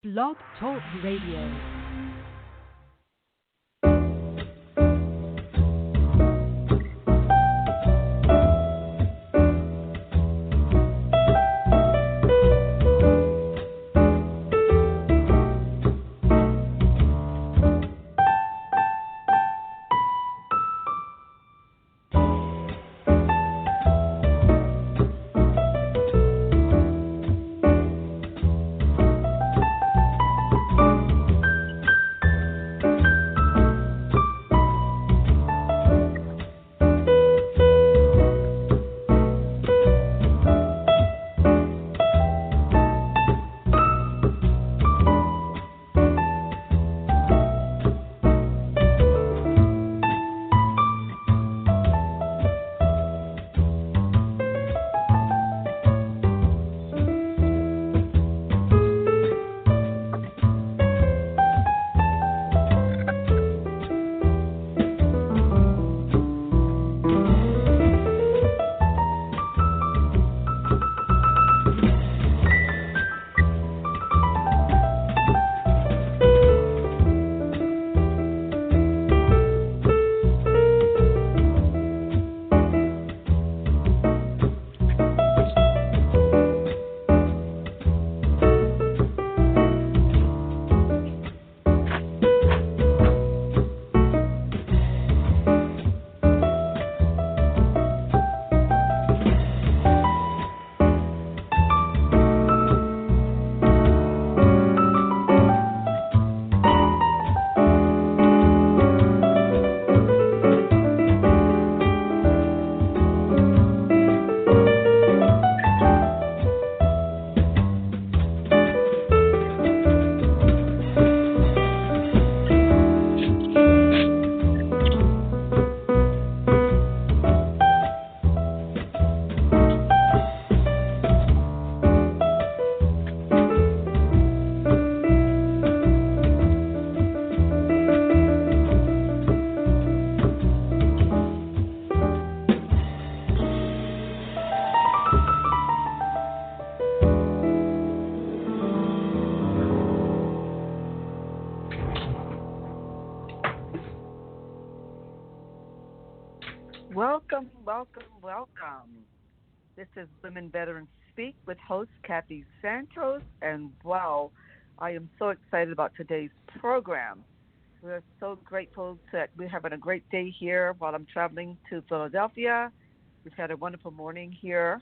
Blog Talk Radio. Welcome. This is Women Veterans Speak with host Kathy Santos, and wow, I am so excited about today's program. We're so grateful that we're having a great day here while I'm traveling to Philadelphia. We've had a wonderful morning here,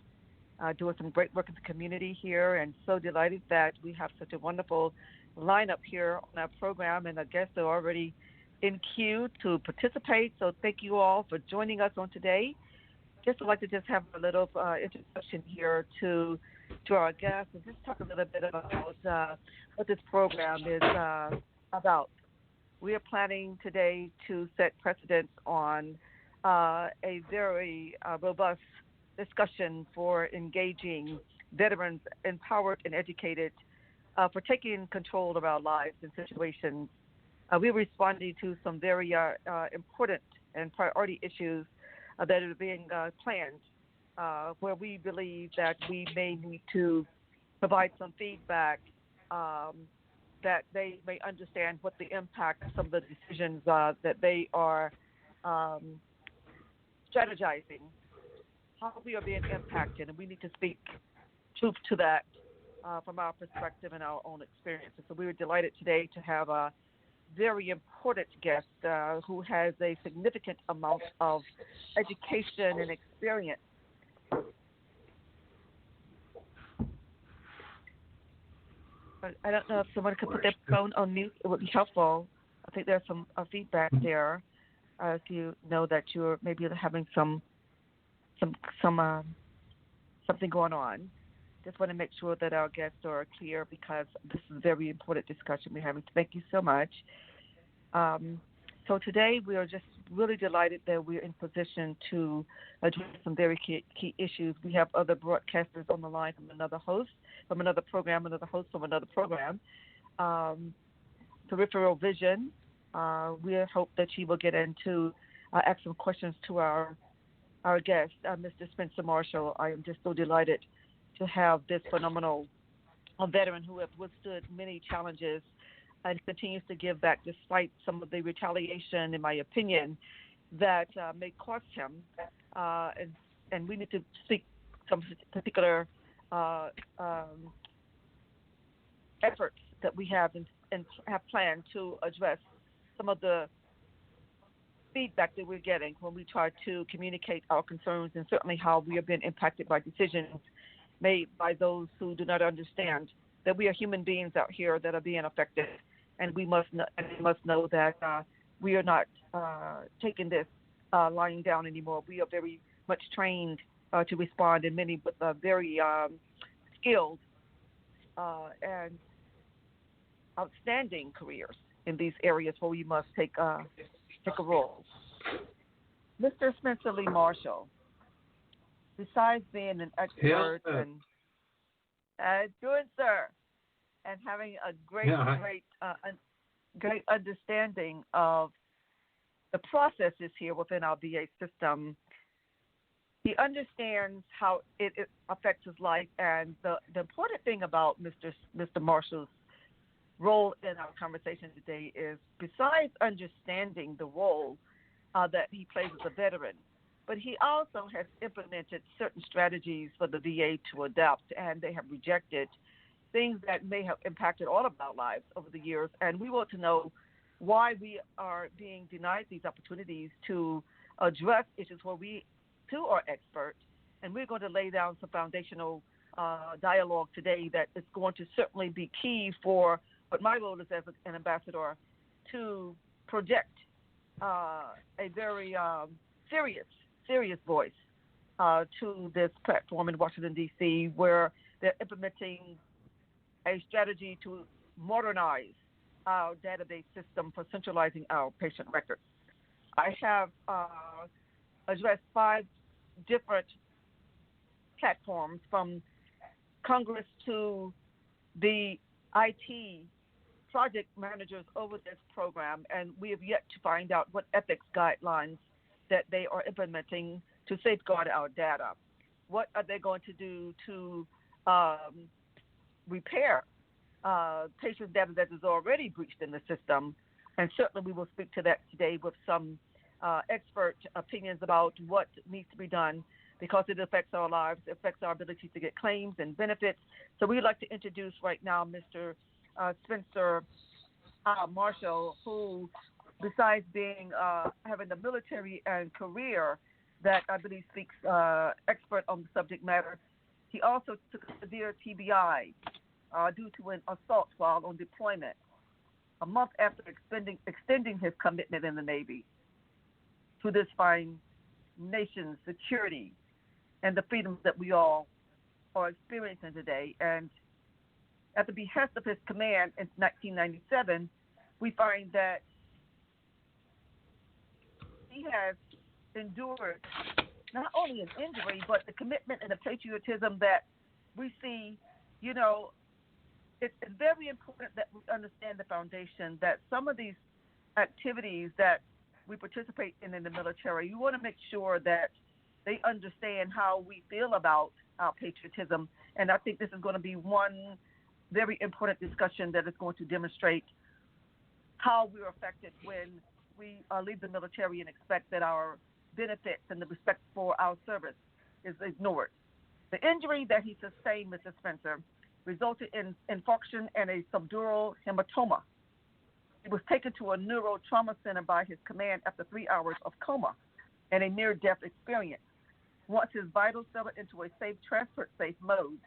doing some great work in the community here, and so delighted that we have such a wonderful lineup here on our program, and I guess they're already in queue to participate. So thank you all for joining us on today. Just would like to just have a little introduction here to our guests and just talk a little bit about what this program is about. We are planning today to set precedents on a very robust discussion for engaging veterans, empowered and educated, for taking control of our lives and situations. We're responding to some very important and priority issues that are being planned, where we believe that we may need to provide some feedback that they may understand what the impact of some of the decisions that they are strategizing, how we are being impacted, and we need to speak truth to that from our perspective and our own experiences. So we were delighted today to have a very important guest who has a significant amount of education and experience. I don't know if someone could put their phone on mute. It would be helpful. I think there's some feedback there. If you know that you're maybe having something going on. Just want to make sure that our guests are clear because this is a very important discussion we're having. Thank you so much. So today we are just really delighted that we're in position to address some very key issues. We have other broadcasters on the line from another host, from another program, another host from another program. Peripheral Vision, we hope that she will get into ask some questions to our guest, Mr. Spencer Marshall. I am just so delighted to have this phenomenal a veteran who has withstood many challenges and continues to give back despite some of the retaliation, in my opinion, that may cost him. And we need to seek some particular uh, um, efforts that we have and have planned to address some of the feedback that we're getting when we try to communicate our concerns and certainly how we are being impacted by decisions made by those who do not understand that we are human beings out here that are being affected, and we must know that we are not taking this lying down anymore. We are very much trained to respond, and many with very skilled and outstanding careers in these areas where we must take a role. Mr. Spencer Lee Marshall, besides being an expert and doing, sir, and having a great understanding of the processes here within our VA system, he understands how it affects his life. And the important thing about Mr. Marshall's role in our conversation today is, besides understanding the role that he plays as a veteran, but he also has implemented certain strategies for the VA to adopt, and they have rejected things that may have impacted all of our lives over the years. And we want to know why we are being denied these opportunities to address issues where we, too, are experts. And we're going to lay down some foundational dialogue today that is going to certainly be key for what my role is as an ambassador to project a very serious voice to this platform in Washington, D.C., where they're implementing a strategy to modernize our database system for centralizing our patient records. I have addressed 5 different platforms, from Congress to the IT project managers over this program, and we have yet to find out what ethics guidelines that they are implementing to safeguard our data. What are they going to do to repair patient data that is already breached in the system? And certainly we will speak to that today with some expert opinions about what needs to be done, because it affects our lives, it affects our ability to get claims and benefits. So we'd like to introduce right now Mr. Spencer Marshall, who, besides being having a military and career that I believe speaks expert on the subject matter, he also took a severe TBI due to an assault while on deployment, a month after extending his commitment in the Navy to this fine nation's security and the freedoms that we all are experiencing today. And at the behest of his command in 1997, we find that he has endured not only an injury, but the commitment and the patriotism that we see. You know, it's very important that we understand the foundation that some of these activities that we participate in the military, you want to make sure that they understand how we feel about our patriotism. And I think this is going to be one very important discussion that is going to demonstrate how we're affected when we leave the military and expect that our benefits and the respect for our service is ignored. The injury that he sustained, Mr. Spencer, resulted in infarction and a subdural hematoma. He was taken to a neuro trauma center by his command after 3 hours of coma and a near-death experience. Once his vitals settled into a safe, transport-safe mode,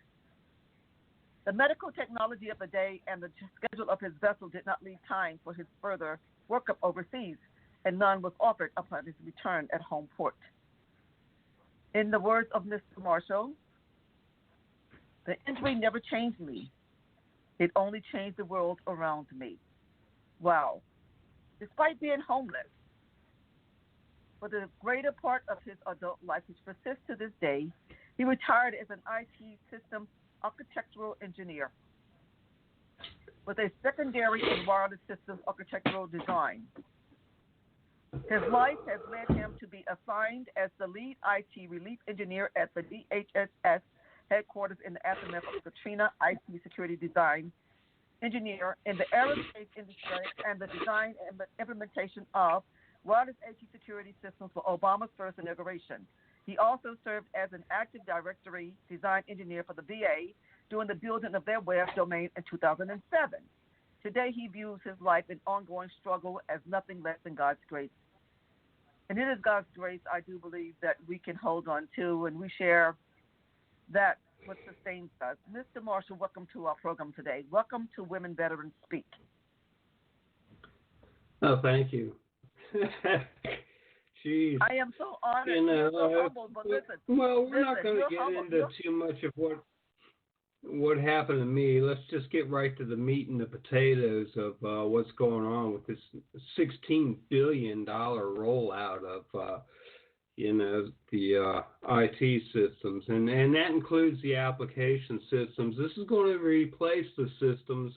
the medical technology of the day and the schedule of his vessel did not leave time for his further workup overseas, and none was offered upon his return at home port. In the words of Mr. Marshall, the injury never changed me. It only changed the world around me. Wow. Despite being homeless for the greater part of his adult life, which persists to this day, he retired as an IT system architectural engineer with a secondary in wireless systems architectural design. His life has led him to be assigned as the lead IT relief engineer at the DHSS headquarters in the aftermath of Katrina, IT security design engineer in the aerospace industry, and the design and implementation of wireless IT security systems for Obama's first inauguration. He also served as an Active Directory design engineer for the VA during the building of their web domain in 2007. Today, he views his life and ongoing struggle as nothing less than God's grace. And it is God's grace, I do believe, that we can hold on to, and we share that what sustains us. Mr. Marshall, welcome to our program today. Welcome to Women Veterans Speak. Oh, thank you. Jeez. I am so honored. You're so humble, but listen. Well, we're not going to get into too much of what happened to me. Let's just get right to the meat and the potatoes of what's going on with this $16 billion rollout of the IT systems, and that includes the application systems. This is going to replace the systems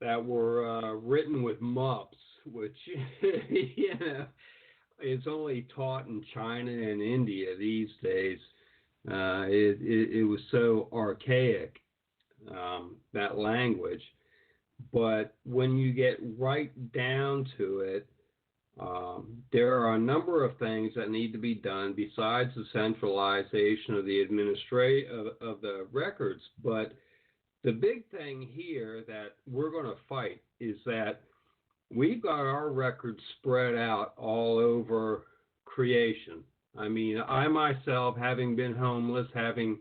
that were written with MUPS, which is only taught in China and India these days. It was so archaic, that language. But when you get right down to it, there are a number of things that need to be done besides the centralization of the of the records. But the big thing here that we're going to fight is that we've got our records spread out all over creation. I mean, I myself, having been homeless, having,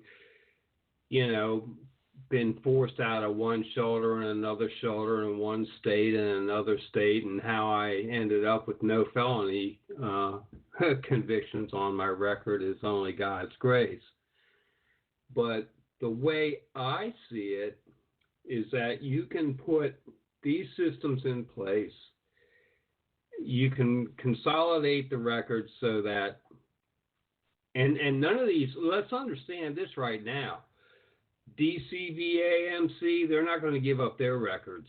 been forced out of one shelter and another shelter in one state and another state, and how I ended up with no felony convictions on my record is only God's grace. But the way I see it is that you can put these systems in place. You can consolidate the records so that, and none of these, let's understand this right now. DCVAMC, they're not going to give up their records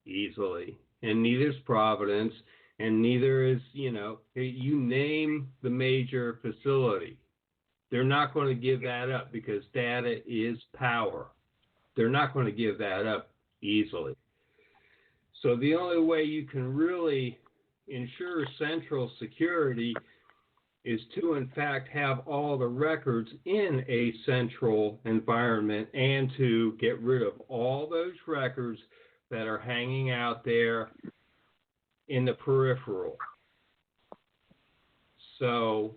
easily, and neither is Providence, and neither is, you name the major facility. They're not going to give that up because data is power. They're not going to give that up easily. So the only way you can really ensure central security is to, in fact, have all the records in a central environment, and to get rid of all those records that are hanging out there in the peripheral. So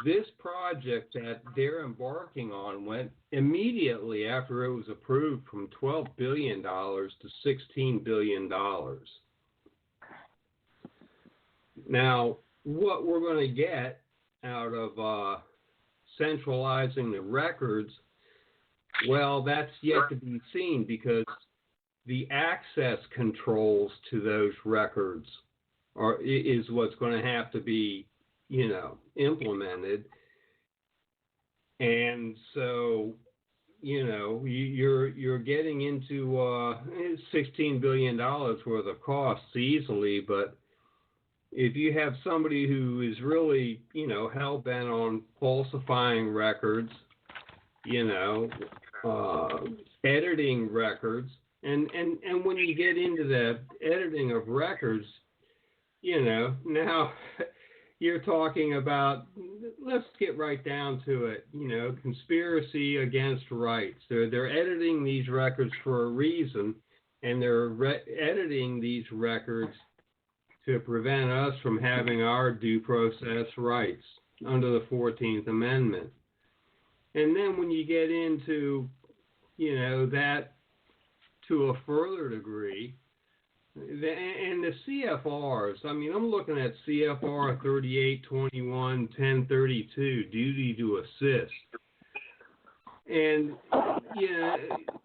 this project that they're embarking on went immediately after it was approved from $12 billion to $16 billion. Now, what we're going to get out of centralizing the records, well, that's yet to be seen, because the access controls to those records is what's going to have to be, implemented. And so, you're getting into $16 billion worth of costs easily, but if you have somebody who is really, hell-bent on falsifying records, editing records, and when you get into the editing of records, now you're talking about, let's get right down to it, conspiracy against rights. They're editing these records for a reason, and they're editing these records to prevent us from having our due process rights under the 14th Amendment. And then when you get into, that to a further degree, and the CFRs, I mean, I'm looking at CFR 3821-1032, duty to assist. And,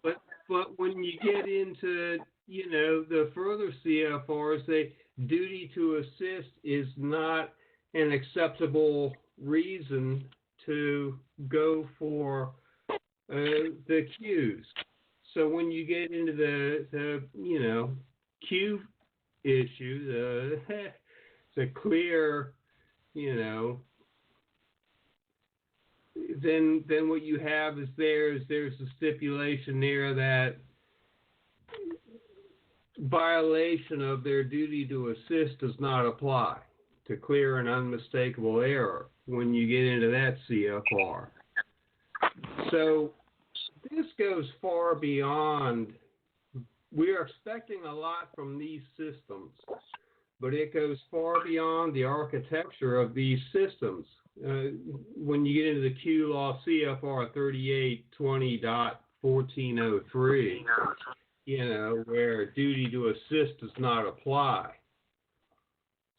but when you get into, the further CFRs, duty to assist is not an acceptable reason to go for the Qs. So when you get into the Q issue, the clear, then what you have is there's a stipulation there that violation of their duty to assist does not apply to clear and unmistakable error when you get into that CFR. So this goes far beyond. We are expecting a lot from these systems, but it goes far beyond the architecture of these systems. When you get into the Q law CFR 3820.1403, where duty to assist does not apply.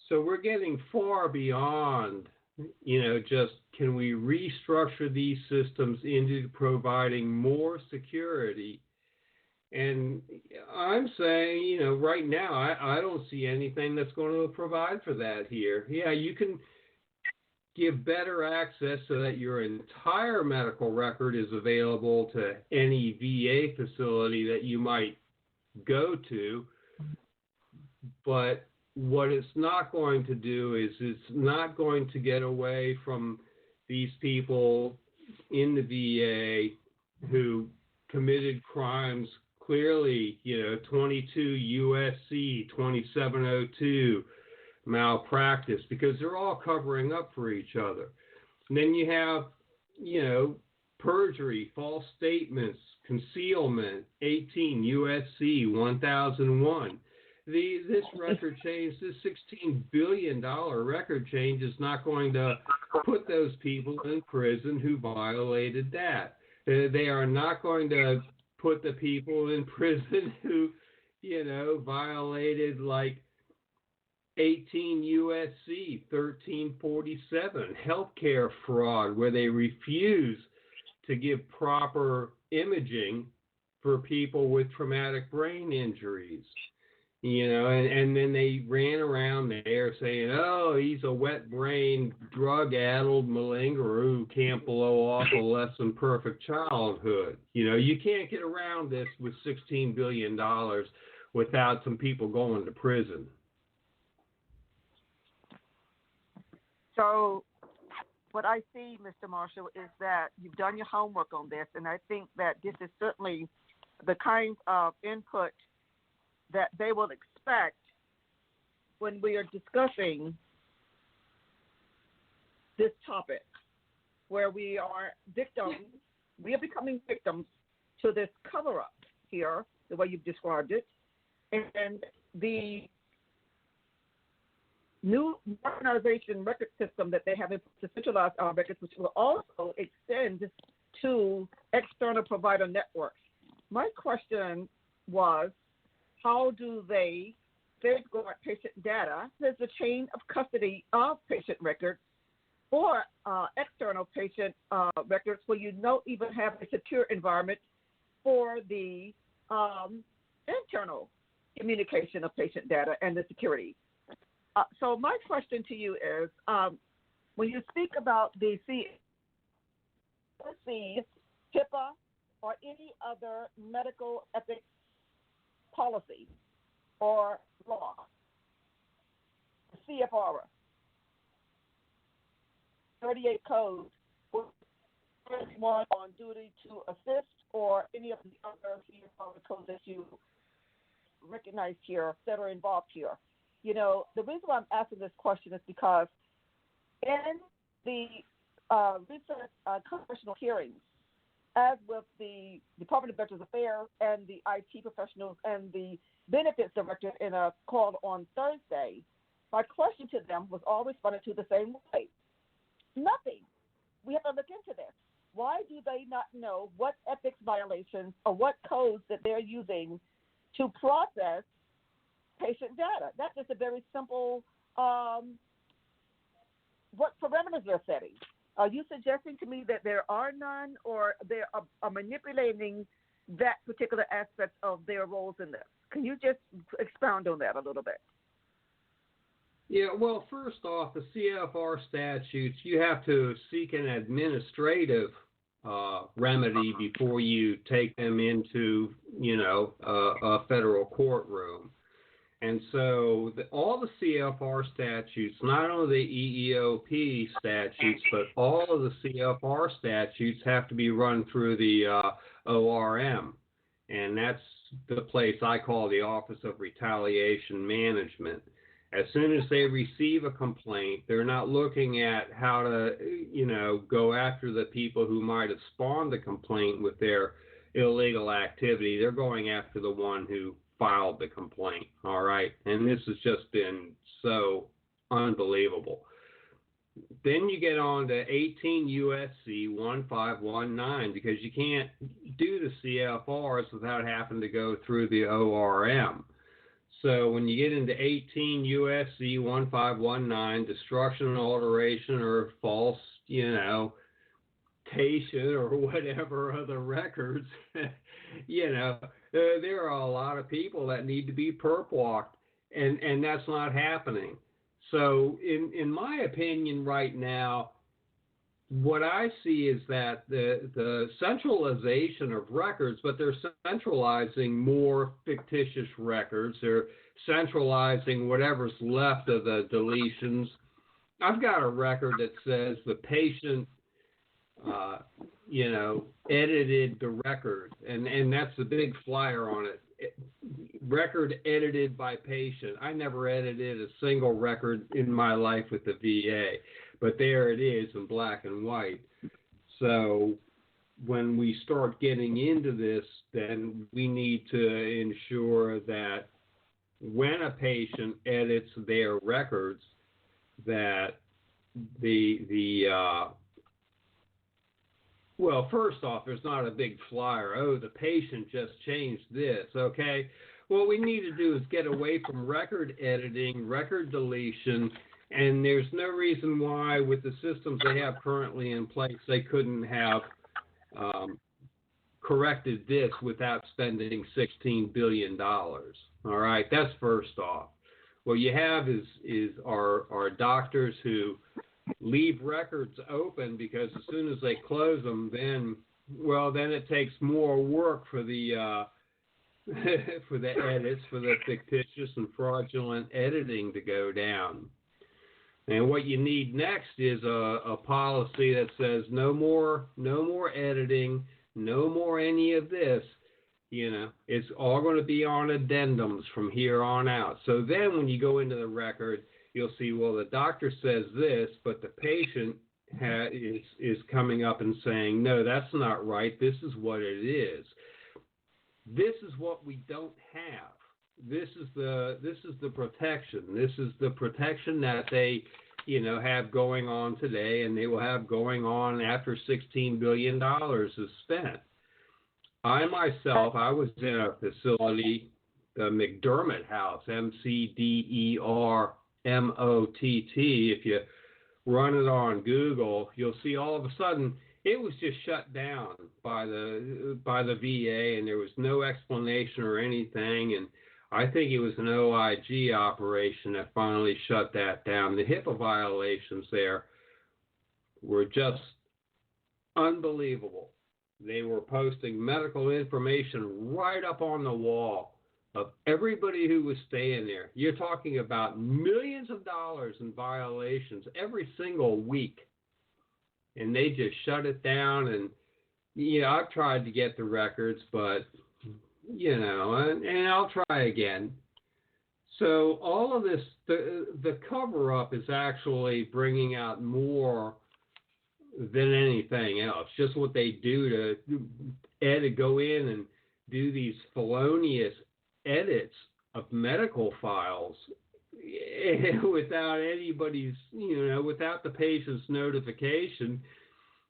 So we're getting far beyond, just can we restructure these systems into providing more security? And I'm saying, right now, I don't see anything that's going to provide for that here. Yeah, you can give better access so that your entire medical record is available to any VA facility that you might go to. But what it's not going to do is it's not going to get away from these people in the VA who committed crimes clearly, 22 USC 2702 malpractice, because they're all covering up for each other. And then you have, perjury, false statements, concealment, 18 USC 1001. This record change, this $16 billion record change is not going to put those people in prison who violated that. They are not going to put the people in prison who, violated like 18 USC 1347, healthcare fraud, where they refuse to give proper imaging for people with traumatic brain injuries. And then they ran around there saying, oh, he's a wet brain, drug-addled malingerer who can't blow off a less than perfect childhood. You can't get around this with $16 billion without some people going to prison. So what I see, Mr. Marshall, is that you've done your homework on this, and I think that this is certainly the kind of input that they will expect when we are discussing this topic, where we are becoming victims to this cover-up here, the way you've described it, and the new modernization record system that they have to centralize our records, which will also extend to external provider networks. My question was, how do they safeguard patient data? There's a chain of custody of patient records or external patient records where you don't even have a secure environment for the internal communication of patient data and the security. So my question to you is, when you speak about the HIPAA or any other medical ethics policy or law, CFR 38 code, one on duty to assist, or any of the other CFR codes that you recognize here that are involved here. The reason why I'm asking this question is because in the recent congressional hearings, as with the Department of Veterans Affairs and the IT professionals and the benefits director in a call on Thursday, my question to them was all responded to the same way. Nothing. We have to look into this. Why do they not know what ethics violations or what codes that they're using to process patient data? That's just a very simple what parameters they're setting. Are you suggesting to me that there are none, or they are manipulating that particular aspect of their roles in this? Can you just expound on that a little bit? Yeah, well, first off, the CFR statutes, you have to seek an administrative remedy before you take them into, a federal courtroom. And so all the CFR statutes, not only the EEOP statutes, but all of the CFR statutes have to be run through the ORM. And that's the place I call the Office of Retaliation Management. As soon as they receive a complaint, they're not looking at how to, go after the people who might have spawned the complaint with their illegal activity. They're going after the one who filed the complaint, all right? And this has just been so unbelievable. Then you get on to 18 U.S.C. 1519, because you can't do the CFRs without having to go through the ORM. So when you get into 18 U.S.C. 1519, destruction, alteration, or false, or whatever other records, there are a lot of people that need to be perp walked, and that's not happening. So in my opinion right now, what I see is that the centralization of records, but they're centralizing more fictitious records. They're centralizing whatever's left of the deletions. I've got a record that says the patient edited the record, and that's the big flyer on it. Record edited by patient. I never edited a single record in my life with the VA, but there it is in black and white. So when we start getting into this, then we need to ensure that when a patient edits their records, that well, first off, there's not a big flyer. Oh, the patient just changed this, okay? What we need to do is get away from record editing, record deletion, and there's no reason why with the systems they have currently in place they couldn't have corrected this without spending $16 billion. All right, that's first off. What you have is our doctors who leave records open because as soon as they close them, then it takes more work for the for the edits, for the fictitious and fraudulent editing to go down. And what you need next is a policy that says no more editing, no more any of this. It's all going to be on addendums from here on out. So then when you go into the record, you'll see, well, the doctor says this, but the patient is coming up and saying, no, that's not right. This is what it is. This is what we don't have. This is the protection. This is the protection that they, have going on today, and they will have going on after $16 billion is spent. I myself, I was in a facility, the McDermott House, McDermott. If you run it on Google, you'll see all of a sudden it was just shut down by the VA, and there was no explanation or anything. And I think it was an OIG operation that finally shut that down. The HIPAA violations there were just unbelievable. They were posting medical information right up on the wall of everybody who was staying there. You're talking about millions of dollars in violations every single week. And they just shut it down. And, I've tried to get the records, but, and I'll try again. So all of this, the cover-up is actually bringing out more than anything else. Just what they do to go in and do these felonious edits of medical files without anybody's, without the patient's notification.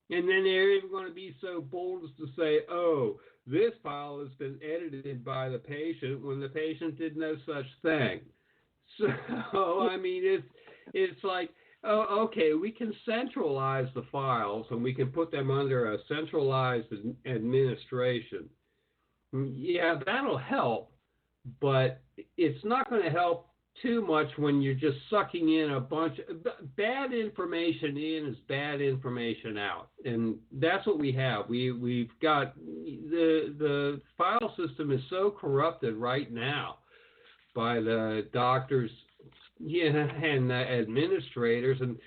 And then they're even going to be so bold as to say, oh, this file has been edited by the patient when the patient did no such thing. So, I mean, it's like, oh, okay, we can centralize the files and we can put them under a centralized administration. Yeah, that'll help, but it's not going to help too much when you're just sucking in a bunch of bad information in is bad information out. And that's what we have. We've got the file system is so corrupted right now by the doctors, and the administrators. And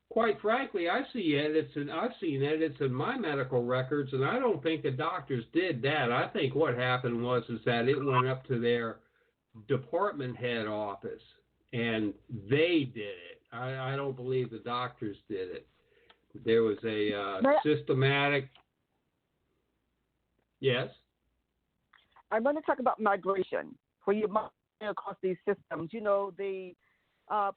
quite frankly, I've seen edits in my medical records, and I don't think the doctors did that. I think what happened was that it went up to their department head office, and they did it. I don't believe the doctors did it. There was a systematic. Yes. I'm going to talk about migration, where you migrate across these systems. The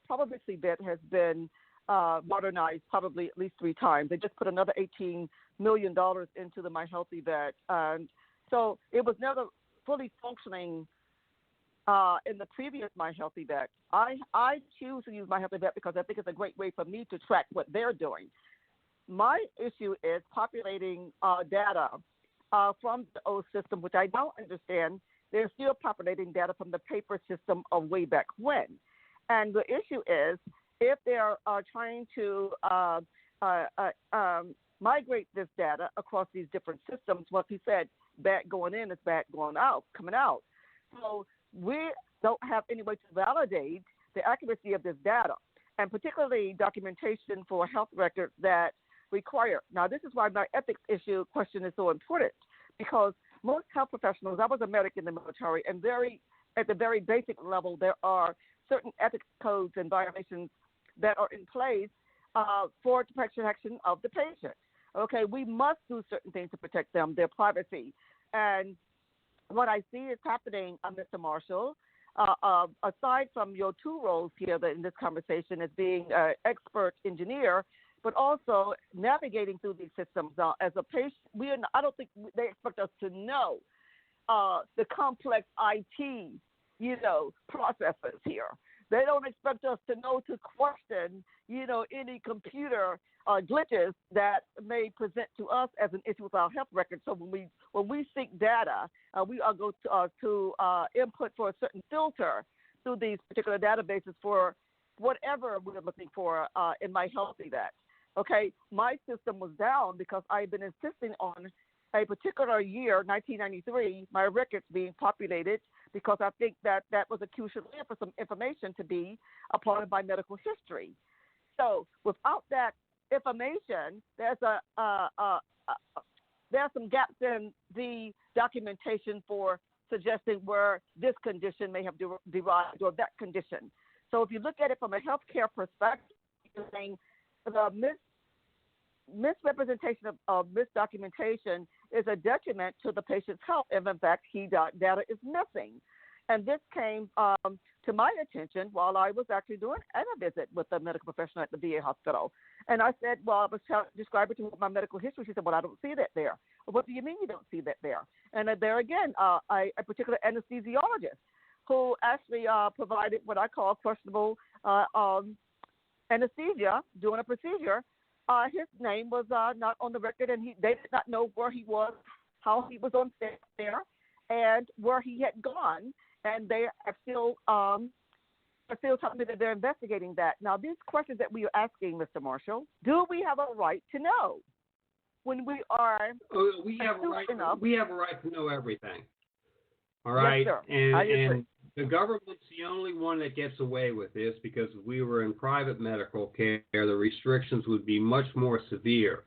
probability bit has been modernized probably at least 3 times. They just put another $18 million into the My Healthy Vet. And so it was never fully functioning in the previous My Healthy Vet. I choose to use My Healthy Vet because I think it's a great way for me to track what they're doing. My issue is populating data from the old system, which I don't understand. They're still populating data from the paper system of way back when. And the issue is, if they're trying to migrate this data across these different systems, what he said, bad going in is bad coming out. So we don't have any way to validate the accuracy of this data, and particularly documentation for health records that require. Now, this is why my ethics issue question is so important, because most health professionals, I was a medic in the military, and at the very basic level, there are certain ethics codes and violations that are in place for the protection of the patient. Okay, we must do certain things to protect them, their privacy. And what I see is happening, Mr. Marshall, aside from your 2 roles here in this conversation as being an expert engineer, but also navigating through these systems. As a patient, I don't think they expect us to know the complex IT, processes here. They don't expect us to know to question, any computer glitches that may present to us as an issue with our health records. So when we seek data, we are going to input for a certain filter through these particular databases for whatever we're looking for in My Healthy Vet. Okay, my system was down because I've been insisting on a particular year, 1993, my records being populated, because I think that was a crucial layer for some information to be a part of my medical history. So without that information, there's some gaps in the documentation for suggesting where this condition may have derived or that condition. So if you look at it from a healthcare perspective, you're saying the misrepresentation of misdocumentation is a detriment to the patient's health, and in fact, data is missing. And this came to my attention while I was actually doing a visit with a medical professional at the VA hospital. And I said, well, I was describing to her my medical history. She said, well, I don't see that there. Well, what do you mean you don't see that there? And there again, a particular anesthesiologist who actually provided what I call questionable anesthesia during a procedure. His name was not on the record, and they did not know where he was, how he was on staff there, and where he had gone. And they are still telling me that they're investigating that. Now, these questions that we are asking, Mr. Marshall, do we have a right to know when we are? We have a right. We have a right to know everything. All right, yes, sir. and the government's the only one that gets away with this, because if we were in private medical care, the restrictions would be much more severe.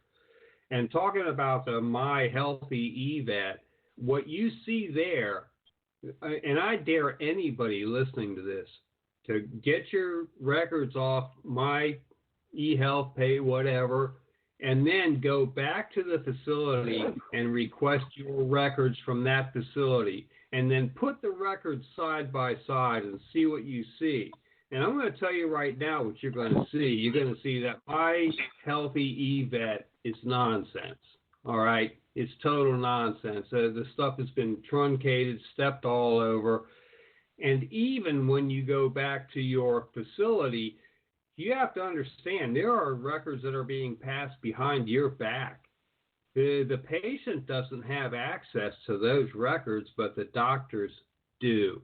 And talking about the My Healthy eVet, what you see there, and I dare anybody listening to this to get your records off My eHealth, Pay, whatever, and then go back to the facility and request your records from that facility, and then put the records side by side and see what you see. And I'm going to tell you right now what you're going to see. You're going to see that My Healthy eVet is nonsense. All right? It's total nonsense. The stuff has been truncated, stepped all over. And even when you go back to your facility, you have to understand there are records that are being passed behind your back. The patient doesn't have access to those records, but the doctors do.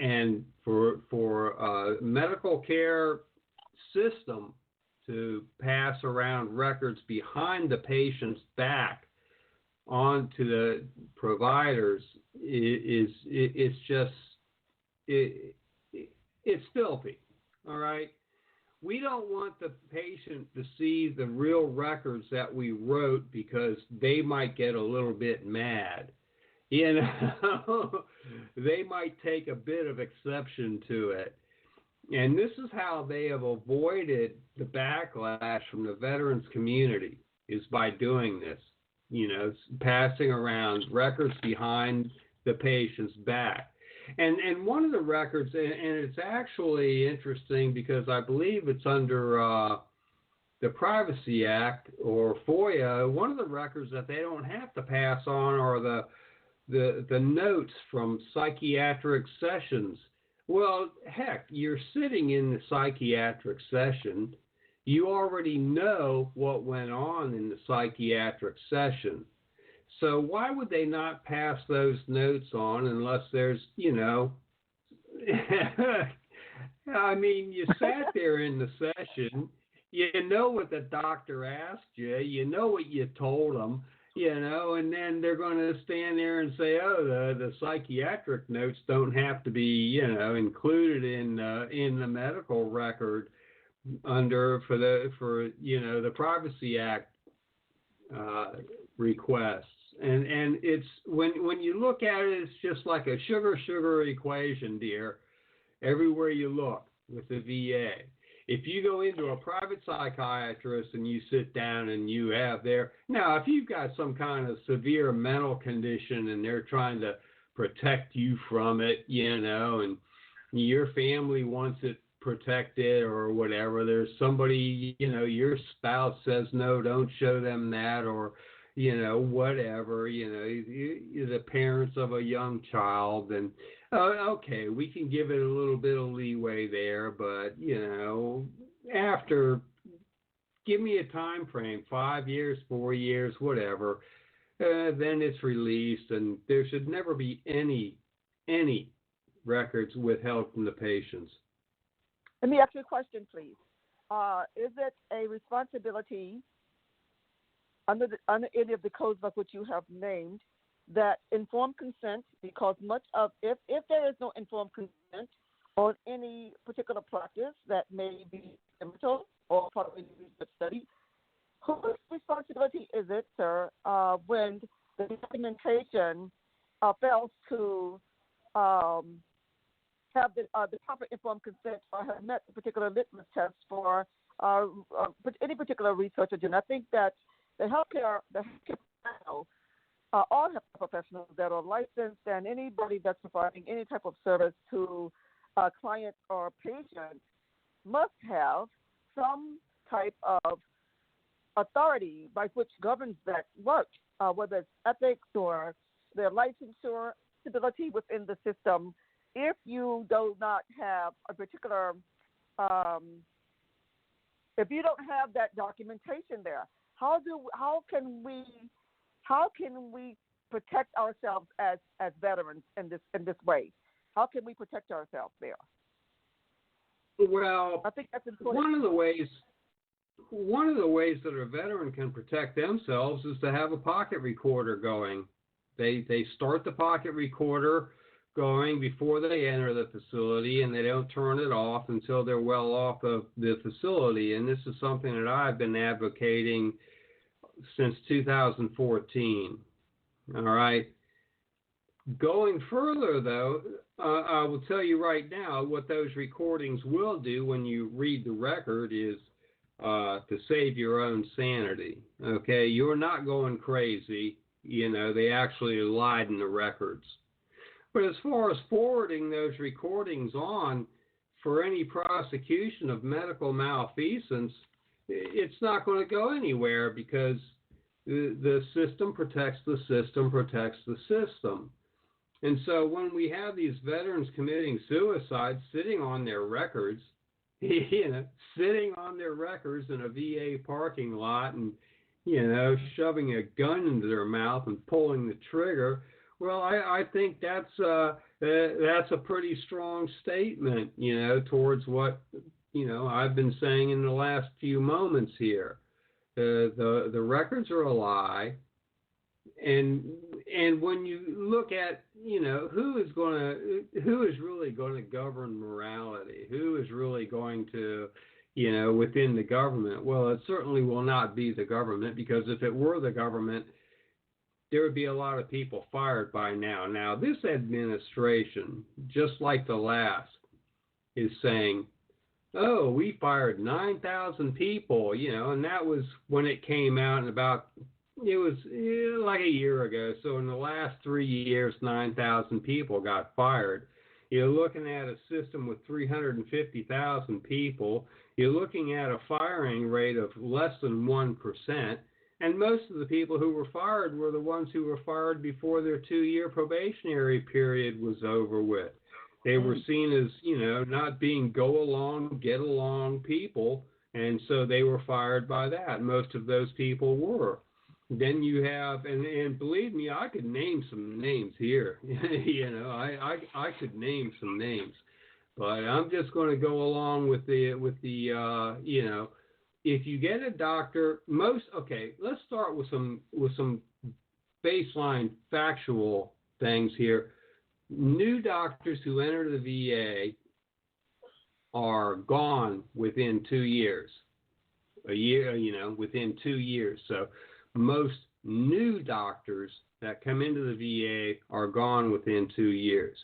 And for a medical care system to pass around records behind the patient's back onto the providers it's just it's filthy. All right. We don't want the patient to see the real records that we wrote because they might get a little bit mad. You know, they might take a bit of exception to it. And this is how they have avoided the backlash from the veterans community, is by doing this, you know, passing around records behind the patient's back. And one of the records, and it's actually interesting because I believe it's under the Privacy Act or FOIA, one of the records that they don't have to pass on are the notes from psychiatric sessions. Well, heck, you're sitting in the psychiatric session. You already know what went on in the psychiatric session. So why would they not pass those notes on unless there's, you know, I mean, you sat there in the session, you know what the doctor asked you, you know what you told them, you know, and then they're going to stand there and say, oh, the psychiatric notes don't have to be, you know, included in the medical record for you know, the Privacy Act requests. And it's when you look at it, it's just like a sugar equation, dear, everywhere you look with the VA. If you go into a private psychiatrist and you sit down and you have now, if you've got some kind of severe mental condition and they're trying to protect you from it, you know, and your family wants it protected or whatever, there's somebody, you know, your spouse says, no, don't show them that, or, you know, whatever, you know, you're the parents of a young child, and okay, we can give it a little bit of leeway there, but, you know, give me a time frame, 5 years, 4 years, whatever, then it's released, and there should never be any records withheld from the patients. Let me ask you a question, please. Is it a responsibility under any of the codes of which you have named that informed consent, because if there is no informed consent on any particular practice that may be pivotal or part of a research study, whose responsibility is it, sir, when the documentation fails to have the proper informed consent or have met the particular litmus test for any particular research agenda? I think that the healthcare professionals, all healthcare professionals that are licensed, and anybody that's providing any type of service to a client or patient must have some type of authority by which governs that work, whether it's ethics or their licensure, stability within the system. If you do not have a particular, if you don't have that documentation there, how can we protect ourselves as veterans in this way? How can we protect ourselves there? Well, I think that's important. One of the ways that a veteran can protect themselves is to have a pocket recorder going. They start the pocket recorder going before they enter the facility, and they don't turn it off until they're well off of the facility. And this is something that I've been advocating since 2014. All right. Going further, though, I will tell you right now what those recordings will do when you read the record is to save your own sanity. Okay, you're not going crazy. You know, they actually lied in the records. But as far as forwarding those recordings on for any prosecution of medical malfeasance, it's not going to go anywhere because the system protects the system protects the system. And so when we have these veterans committing suicide sitting on their records, you know, sitting on their records in a VA parking lot and, you know, shoving a gun into their mouth and pulling the trigger, well, I think that's a pretty strong statement, you know, towards what, you know, I've been saying in the last few moments here. The records are a lie. and when you look at, who is really going to govern morality, who is really going to, within the government, well, it certainly will not be the government, because if it were the government, there would be a lot of people fired by now. Now, this administration, just like the last, is saying, oh, we fired 9,000 people, and that was when it came out in it was like a year ago. So in the last 3 years, 9,000 people got fired. You're looking at a system with 350,000 people. You're looking at a firing rate of less than 1%. And most of the people who were fired were the ones who were fired before their 2-year probationary period was over with. They were seen as, not being go along, get along people, and so they were fired by that. Most of those people were. Then you have, and believe me, I could name some names here. I could name some names, but I'm just going to go along with the if you get a doctor, let's start with some baseline factual things here. New doctors who enter the VA are gone within 2 years. Within 2 years. So most new doctors that come into the VA are gone within 2 years.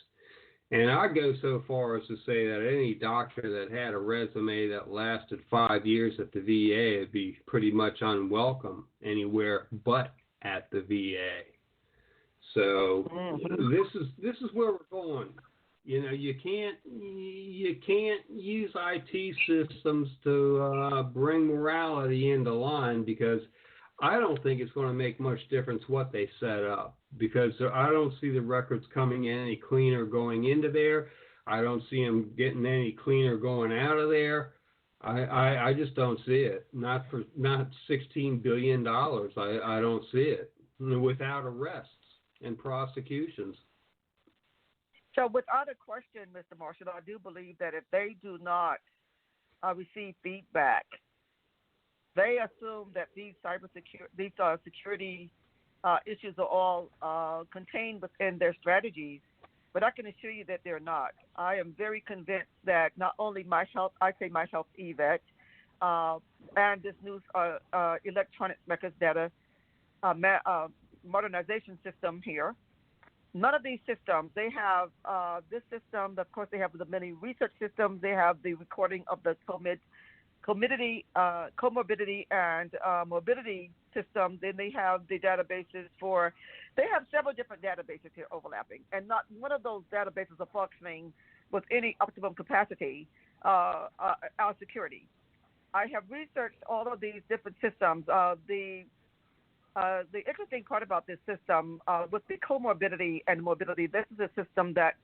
And I go so far as to say that any doctor that had a resume that lasted 5 years at the VA would be pretty much unwelcome anywhere but at the VA. So this is where we're going. You can't use IT systems to bring morality into line, because I don't think it's going to make much difference what they set up, because I don't see the records coming in any cleaner going into there. I don't see them getting any cleaner going out of there. I just don't see it. Not $16 billion. I don't see it without arrests and prosecutions. So without a question, Mr. Marshall, I do believe that if they do not receive feedback, they assume that these security issues are all contained within their strategies, but I can assure you that they're not. I am very convinced that not only My Health EVET, and this new electronic records data modernization system here, none of these systems, they have this system, of course they have the many research systems, they have the recording of the comorbidity and morbidity system. Then they have the databases they have several different databases here overlapping, and not one of those databases are functioning with any optimum capacity, our security. I have researched all of these different systems. The interesting part about this system with the comorbidity and morbidity, this is a system that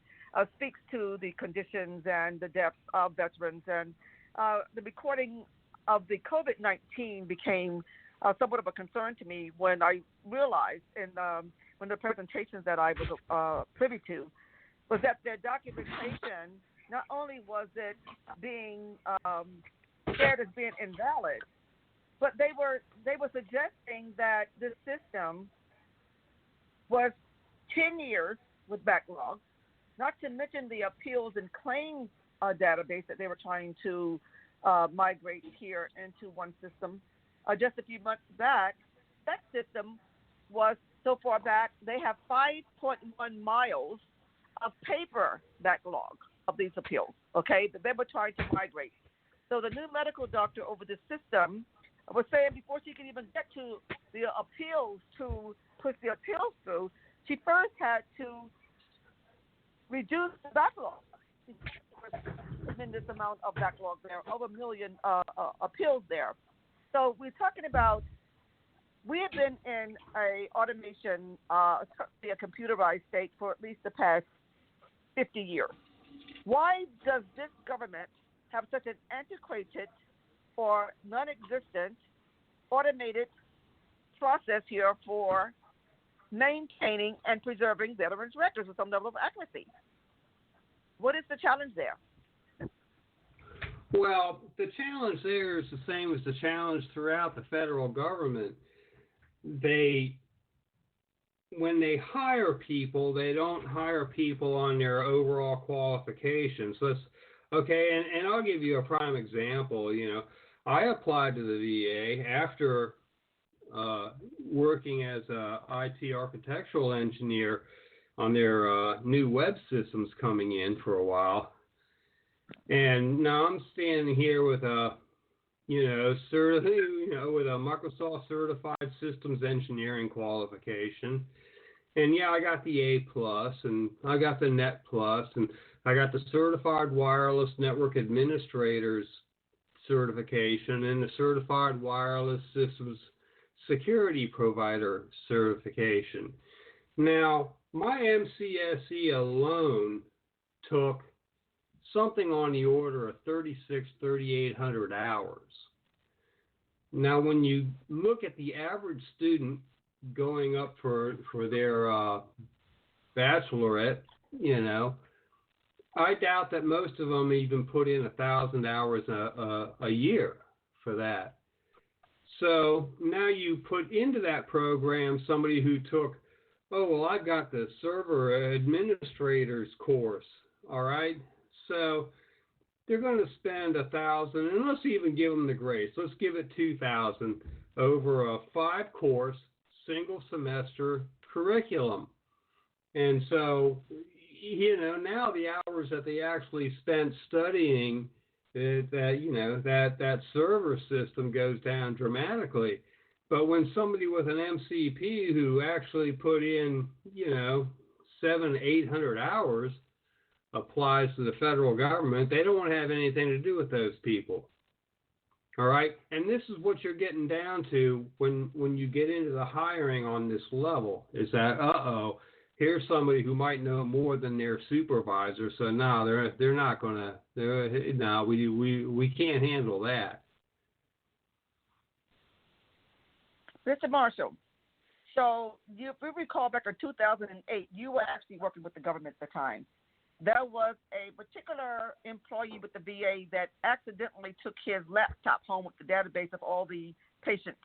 speaks to the conditions and the deaths of veterans, and the recording of the COVID-19 became somewhat of a concern to me when I realized when the presentations that I was privy to was that their documentation, not only was it being shared as being invalid, but they were suggesting that this system was 10 years with backlogs, not to mention the appeals and claims database that they were trying to migrate here into one system. Just a few months back, that system was so far back, they have 5.1 miles of paper backlog of these appeals, okay, that they were trying to migrate. So the new medical doctor over this system was saying before she could even get to the appeals to push the appeals through, she first had to reduce the backlog. Tremendous amount of backlog there, over 1 million appeals there. So we're talking about, we have been in a automation, certainly a computerized state for at least the past 50 years. Why does this government have such an antiquated or non-existent automated process here for maintaining and preserving veterans' records with some level of accuracy? What is the challenge there? Well, the challenge there is the same as the challenge throughout the federal government. They when they hire people, they don't hire people on their overall qualifications. And I'll give you a prime example. I applied to the VA after working as a IT architectural engineer on their new web systems coming in for a while. And now I'm standing here with a with a Microsoft Certified Systems Engineering qualification. And yeah, I got the A plus, and I got the Net plus, and I got the Certified Wireless Network Administrators certification and the Certified Wireless Systems Security Provider certification. Now, my MCSE alone took something on the order of 3,800 hours. Now, when you look at the average student going up for their bachelorette, I doubt that most of them even put in 1,000 hours a year for that. So now you put into that program somebody who took, I've got the server administrators course, all right? So they're going to spend 1,000, and let's even give them the grace. Let's give it 2,000 over a 5-course, single semester curriculum. And so, now the hours that they actually spent studying that server system goes down dramatically. But when somebody with an MCP who actually put in, 700-800 hours applies to the federal government, they don't want to have anything to do with those people. All right? And this is what you're getting down to when you get into the hiring on this level, is that, here's somebody who might know more than their supervisor, so no, they're not going to, no, we can't handle that. Mr. Marshall, so if we recall back in 2008, you were actually working with the government at the time. There was a particular employee with the VA that accidentally took his laptop home with the database of all the patients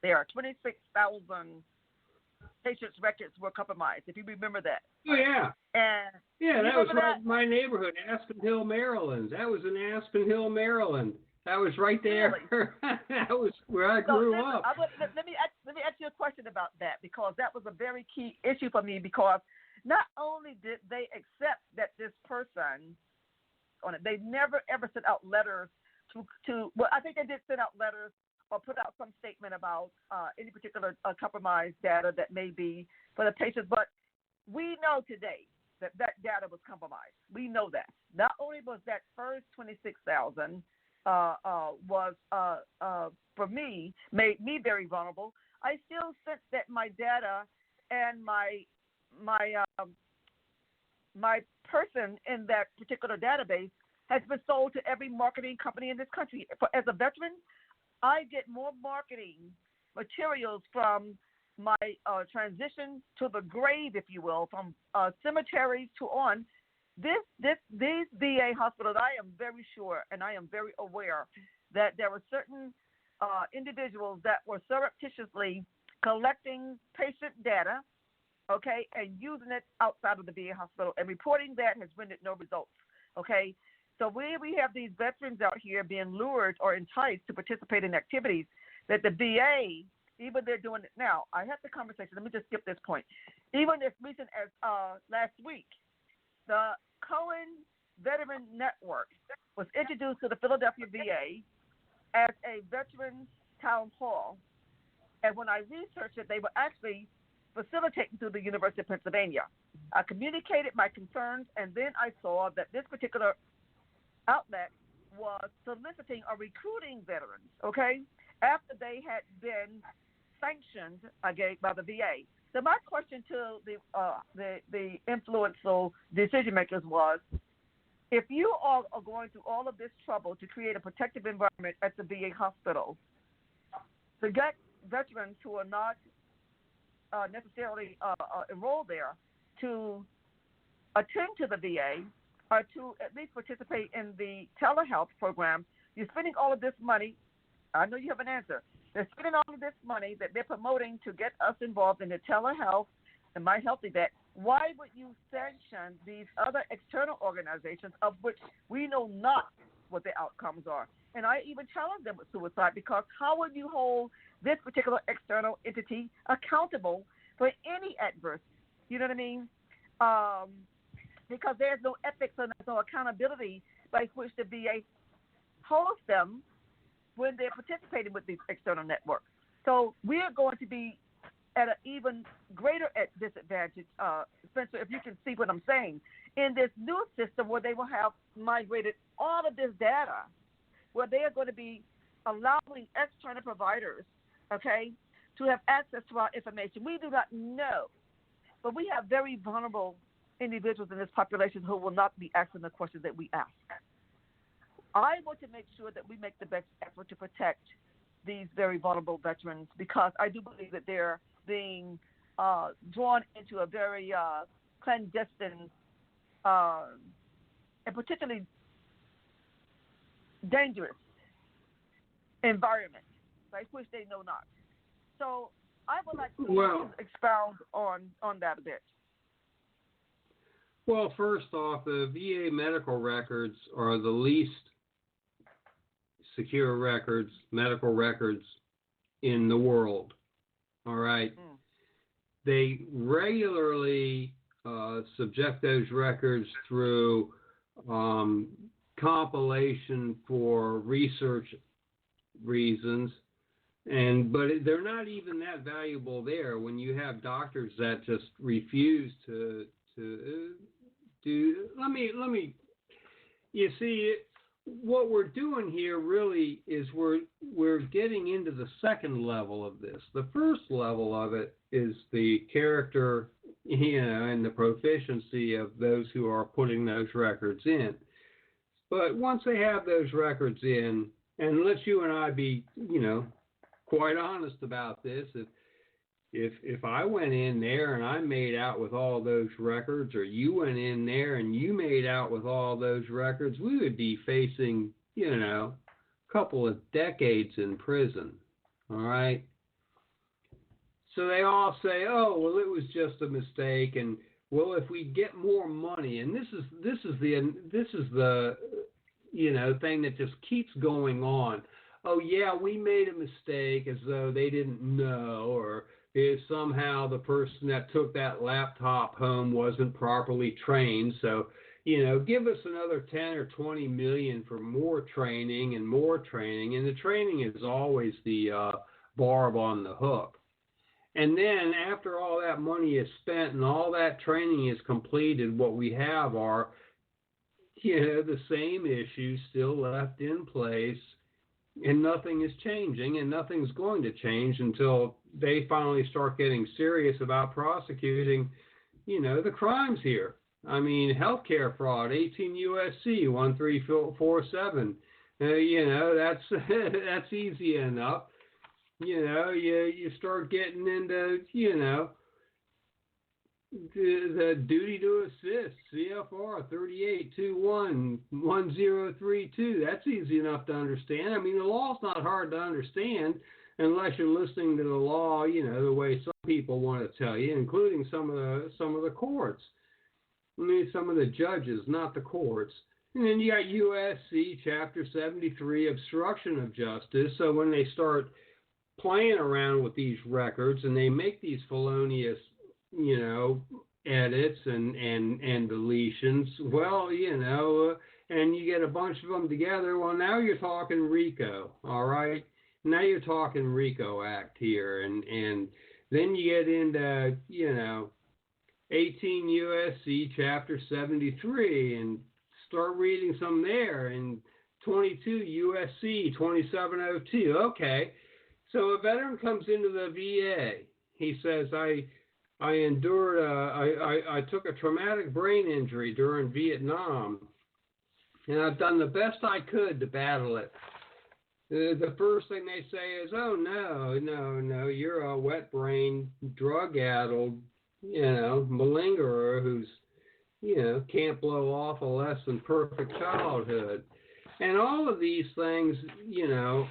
there. 26,000 patients' records were compromised, if you remember that. Oh, yeah. And that was right in my neighborhood, Aspen Hill, Maryland. That was in Aspen Hill, Maryland. That was right there. Really? That was where I grew up. Let me ask you a question about that, because that was a very key issue for me, because not only did they accept that this person on it, they never ever sent out letters to well, I think they did send out letters or put out some statement about any particular compromised data that may be for the patients. But we know today that data was compromised. We know that. Not only was that first 26,000 was for me, made me very vulnerable, I still sense that my data and my person in that particular database has been sold to every marketing company in this country. As a veteran, I get more marketing materials from my transition to the grave, if you will, from cemeteries to on. These VA hospitals, I am very sure and I am very aware that there were certain individuals that were surreptitiously collecting patient data, okay, and using it outside of the VA hospital, and reporting that has rendered no results, okay? So we have these veterans out here being lured or enticed to participate in activities that the VA, even they're doing it now. I had the conversation. Let me just skip this point. Even as recent as last week, the Cohen Veteran Network was introduced to the Philadelphia VA as a veterans town hall. And when I researched it, they were actually facilitating through the University of Pennsylvania. I communicated my concerns, and then I saw that this particular outlet was soliciting or recruiting veterans, okay, after they had been sanctioned by the VA. So my question to the influential decision makers was, if you all are going through all of this trouble to create a protective environment at the VA hospital, to get veterans who are not necessarily enrolled there to attend to the VA or to at least participate in the telehealth program, you're spending all of this money. I know you have an answer. They're spending all of this money that they're promoting to get us involved in the telehealth and My Healthy Vet, why would you sanction these other external organizations of which we know not what the outcomes are? And I even challenge them with suicide, because how would you hold this particular external entity accountable for any adverse, you know what I mean? Because there's no ethics and there's no accountability by which the VA holds them when they're participating with these external networks. So we're going to be at an even greater disadvantage, Spencer, if you can see what I'm saying, in this new system where they will have migrated all of this data, where they are going to be allowing external providers, okay, to have access to our information. We do not know, but we have very vulnerable individuals in this population who will not be asking the questions that we ask. I want to make sure that we make the best effort to protect these very vulnerable veterans, because I do believe that they're being drawn into a very clandestine and particularly dangerous environment, right, which they know not. So I would like to expound on that a bit. Well, first off, the VA medical records are the least secure records, medical records in the world. All right. They regularly subject those records through compilation for research reasons, but they're not even that valuable there when you have doctors that just refuse to do. Let me. You see, what we're doing here really is we're getting into the second level of this. The first level of it is the character, and the proficiency of those who are putting those records in. But once they have those records in, and let you and I be, quite honest about this, if I went in there and I made out with all those records, or you went in there and you made out with all those records, we would be facing, a couple of decades in prison. All right. So they all say, oh, well, it was just a mistake, and well, if we get more money, and this is the thing that just keeps going on. Oh yeah, we made a mistake, as though they didn't know, or if somehow the person that took that laptop home wasn't properly trained. So, give us another 10 or 20 million for more training, and the training is always the barb on the hook. And then after all that money is spent and all that training is completed, what we have are, the same issues still left in place, and nothing is changing, and nothing's going to change until they finally start getting serious about prosecuting, the crimes here. I mean, healthcare fraud, 18 U.S.C. 1347. That's easy enough. You start getting into, the duty to assist, CFR 38211032. That's easy enough to understand. I mean, the law's not hard to understand unless you're listening to the law, the way some people want to tell you, including some of the courts. I mean, some of the judges, not the courts. And then you got USC Chapter 73, obstruction of justice. So when they start playing around with these records and they make these felonious, edits and deletions, well, and you get a bunch of them together, well, now you're talking RICO, all right? Now you're talking RICO Act here, and then you get into, 18 U.S.C. Chapter 73 and start reading some there, and 22 U.S.C. 2702. Okay, so a veteran comes into the VA. He says, I endured, I took a traumatic brain injury during Vietnam, and I've done the best I could to battle it. The first thing they say is, oh, no, you're a wet brain, drug-addled, malingerer who's, can't blow off a less than perfect childhood. And all of these things,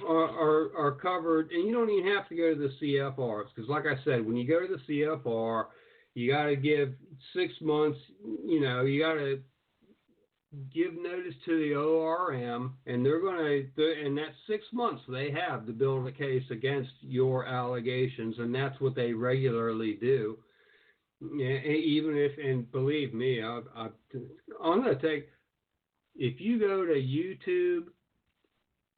are covered, and you don't even have to go to the CFRs, because like I said, when you go to the CFR, You got to give 6 months. You know, you got to give notice to the ORM, and they're going to, and that's 6 months they have to build a case against your allegations, and that's what they regularly do. Even if, and believe me, I'm going to take, if you go to YouTube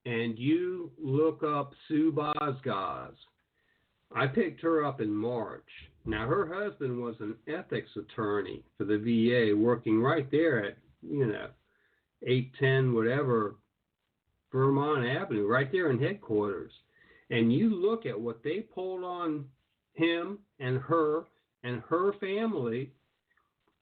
and you look up Sue Bosgaz, I picked her up in March. Now, her husband was an ethics attorney for the VA, working right there at, 810 whatever Vermont Avenue, right there in headquarters. And you look at what they pulled on him and her family,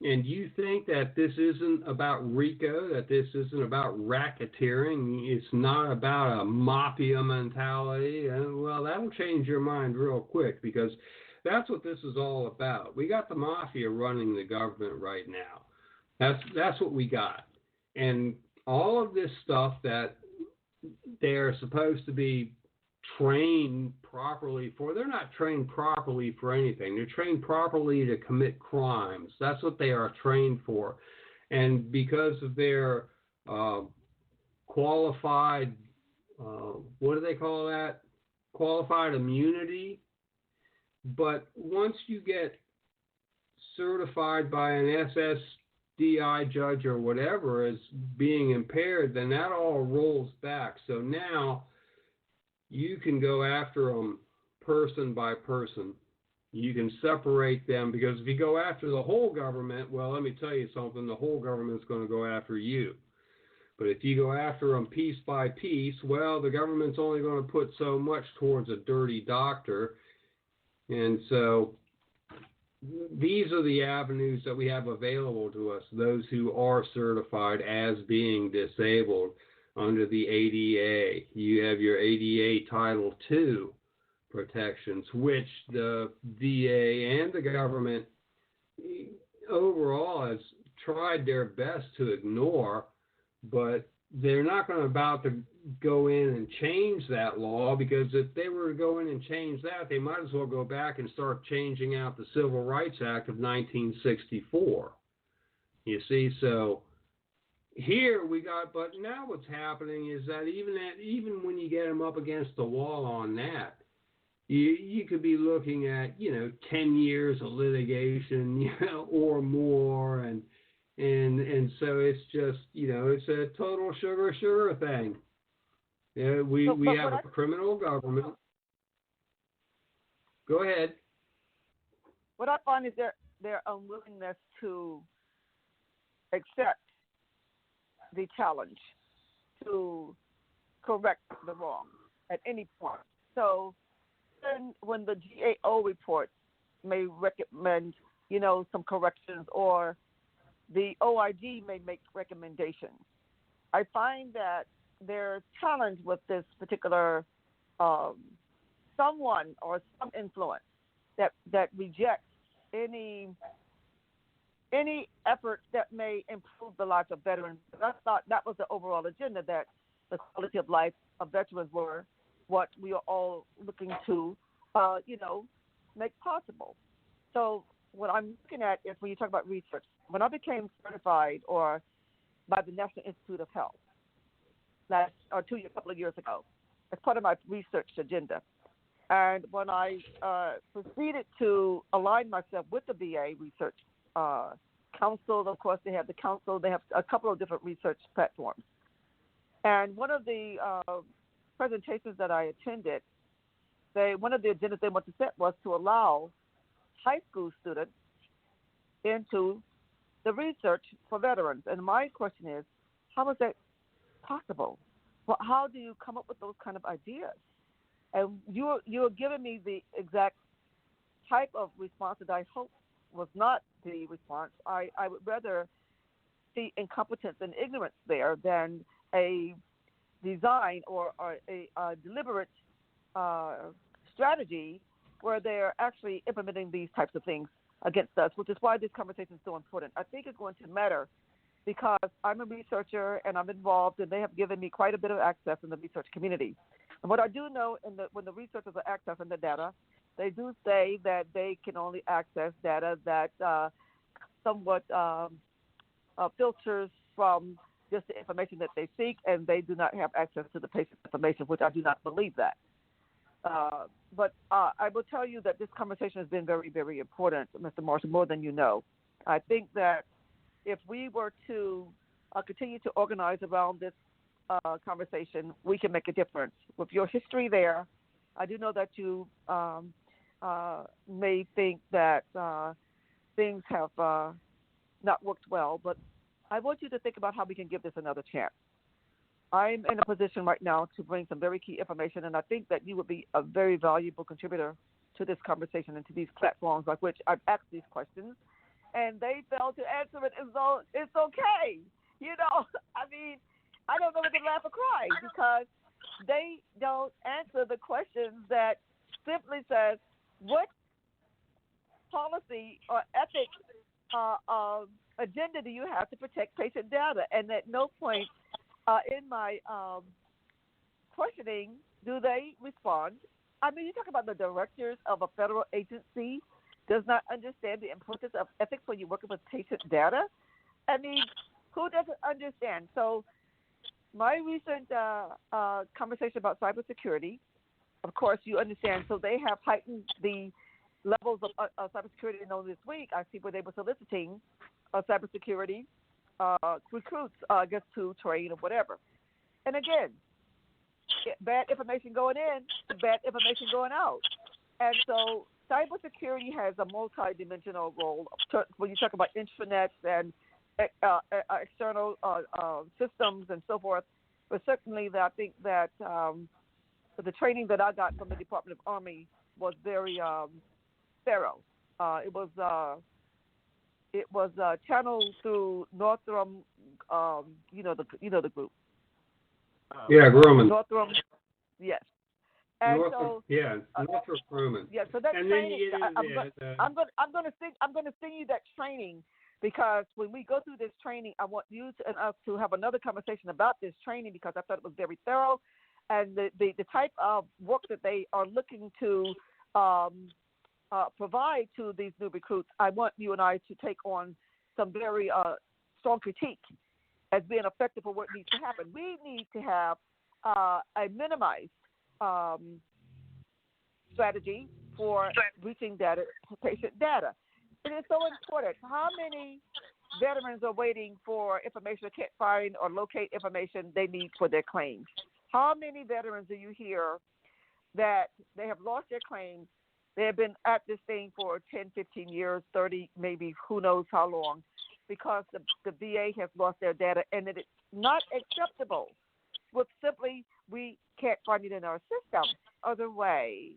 and you think that this isn't about RICO, that this isn't about racketeering, it's not about a mafia mentality, and well, that'll change your mind real quick, because that's what this is all about. We got the mafia running the government right now. That's what we got. And all of this stuff that they're supposed to be trained properly for, they're not trained properly for anything. They're trained properly to commit crimes. That's what they are trained for. And because of their qualified, what do they call that? Qualified immunity. But once you get certified by an SSDI judge or whatever as being impaired, then that all rolls back. So now you can go after them person by person. You can separate them, because if you go after the whole government, well, let me tell you something, the whole government's going to go after you. But if you go after them piece by piece, well, the government's only going to put so much towards a dirty doctor. And so these are the avenues that we have available to us, those who are certified as being disabled under the ADA. You have your ADA Title II protections, which the VA and the government overall has tried their best to ignore, but they're not going to about to go in and change that law, because if they were to go in and change that, they might as well go back and start changing out the Civil Rights Act of 1964. You see, so here we got, but now what's happening is that even when you get them up against the wall on that, you could be looking at 10 years of litigation, or more, and so it's just it's a total sugar thing. Yeah, we have a criminal government. Go ahead. What I find is their unwillingness to accept the challenge, to correct the wrong at any point. So then when the GAO report may recommend, some corrections, or the OIG may make recommendations, I find that their challenge with this particular someone or some influence that rejects any effort that may improve the lives of veterans. I thought that was the overall agenda, that the quality of life of veterans were what we are all looking to, make possible. So what I'm looking at is, when you talk about research, when I became certified or by the National Institute of Health a couple of years ago, as part of my research agenda, and when I proceeded to align myself with the VA Research Council, of course they have the council, they have a couple of different research platforms. And one of the presentations that I attended, one of the agendas they wanted to set was to allow high school students into the research for veterans. And my question is, how is that possible? Well, how do you come up with those kind of ideas? And you're giving me the exact type of response that I hope was not the response. I would rather see incompetence and ignorance there than a design or a deliberate strategy where they're actually implementing these types of things against us, which is why this conversation is so important. I think it's going to matter because I'm a researcher and I'm involved, and they have given me quite a bit of access in the research community. And what I do know when the researchers are accessing the data, they do say that they can only access data that somewhat filters from just the information that they seek, and they do not have access to the patient's information, which I do not believe that. But I will tell you that this conversation has been very, very important, Mr. Marshall, more than you know. I think that if we were to continue to organize around this conversation, we can make a difference. With your history there, I do know that you may think that things have not worked well, but I want you to think about how we can give this another chance. I'm in a position right now to bring some very key information, and I think that you would be a very valuable contributor to this conversation and to these platforms like which I've asked these questions, and they failed to answer it as though it's okay. You know, I mean, I don't know whether to laugh or cry because they don't answer the questions that simply says, what policy or ethics agenda do you have to protect patient data? And at no point in my questioning do they respond. I mean, you talk about the directors of a federal agency does not understand the importance of ethics when you're working with patient data. I mean, who doesn't understand? So my recent conversation about cybersecurity, of course, you understand, so they have heightened the levels of cybersecurity. And this week, I see where they were soliciting cybersecurity recruits, I guess, to train or whatever. And again, bad information going in, bad information going out. And so cybersecurity has a multi-dimensional role when you talk about intranets and external systems and so forth. But certainly, I think that the training that I got from the Department of Army was very thorough. It was channeled through Northrum, you know the group. Yeah, Grumman. Northrum, yes. And Northrop, Northrop Grumman. Yeah, so that and training. then I'm going to send you that training because when we go through this training, I want you and us to have another conversation about this training because I thought it was very thorough, and the type of work that they are looking to provide to these new recruits. I want you and I to take on some very strong critique as being effective for what needs to happen. We need to have a minimized strategy for reaching data, patient data. It is so important. How many veterans are waiting for information or can't find or locate information they need for their claims? How many veterans do you hear that they have lost their claims? They have been at this thing for 10, 15 years, 30, maybe who knows how long, because the VA has lost their data, and it is not acceptable. With simply, we can't find it in our system. Other way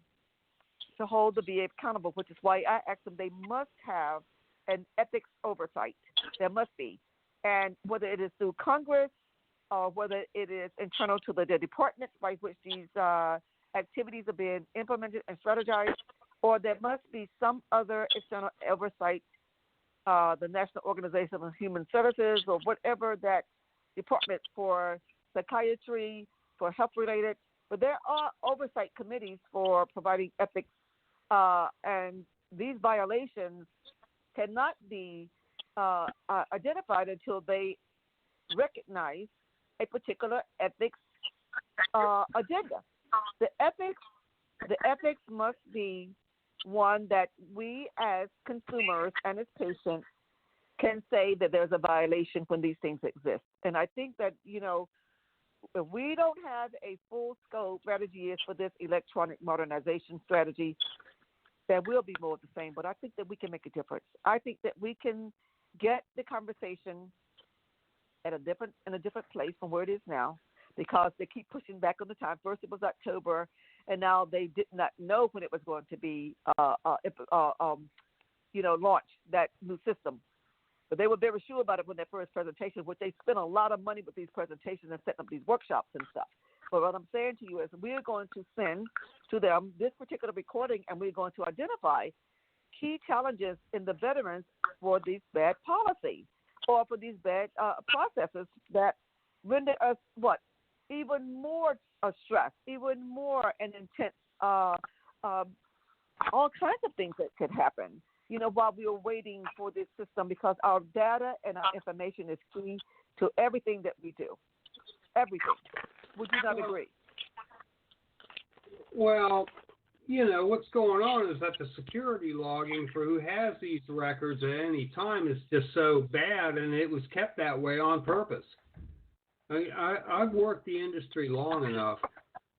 to hold the VA accountable, which is why I asked them they must have an ethics oversight. There must be. And whether it is through Congress or whether it is internal to the departments by which these activities are being implemented and strategized, or there must be some other external oversight, the National Organization of Human Services or whatever that department for psychiatry, for health-related, but there are oversight committees for providing ethics, and these violations cannot be identified until they recognize a particular ethics agenda. The ethics must be one that we as consumers and as patients can say that there's a violation when these things exist. And I think that, if we don't have a full scope strategy for this electronic modernization strategy, there will be more of the same. But I think that we can make a difference. I think that we can get the conversation in a different place from where it is now, because they keep pushing back on the time. First it was October, and now they did not know when it was going to be launched, that new system. But they were very sure about it when their first presentation, which they spent a lot of money with these presentations and setting up these workshops and stuff. But what I'm saying to you is we're going to send to them this particular recording, and we're going to identify key challenges in the veterans for these bad policies or for these bad processes that render us even more stressed, even more an intense all kinds of things that could happen, while we were waiting for this system, because our data and our information is key to everything that we do. Everything. Would you not agree? Well, what's going on is that the security logging for who has these records at any time is just so bad, and it was kept that way on purpose. I've worked the industry long enough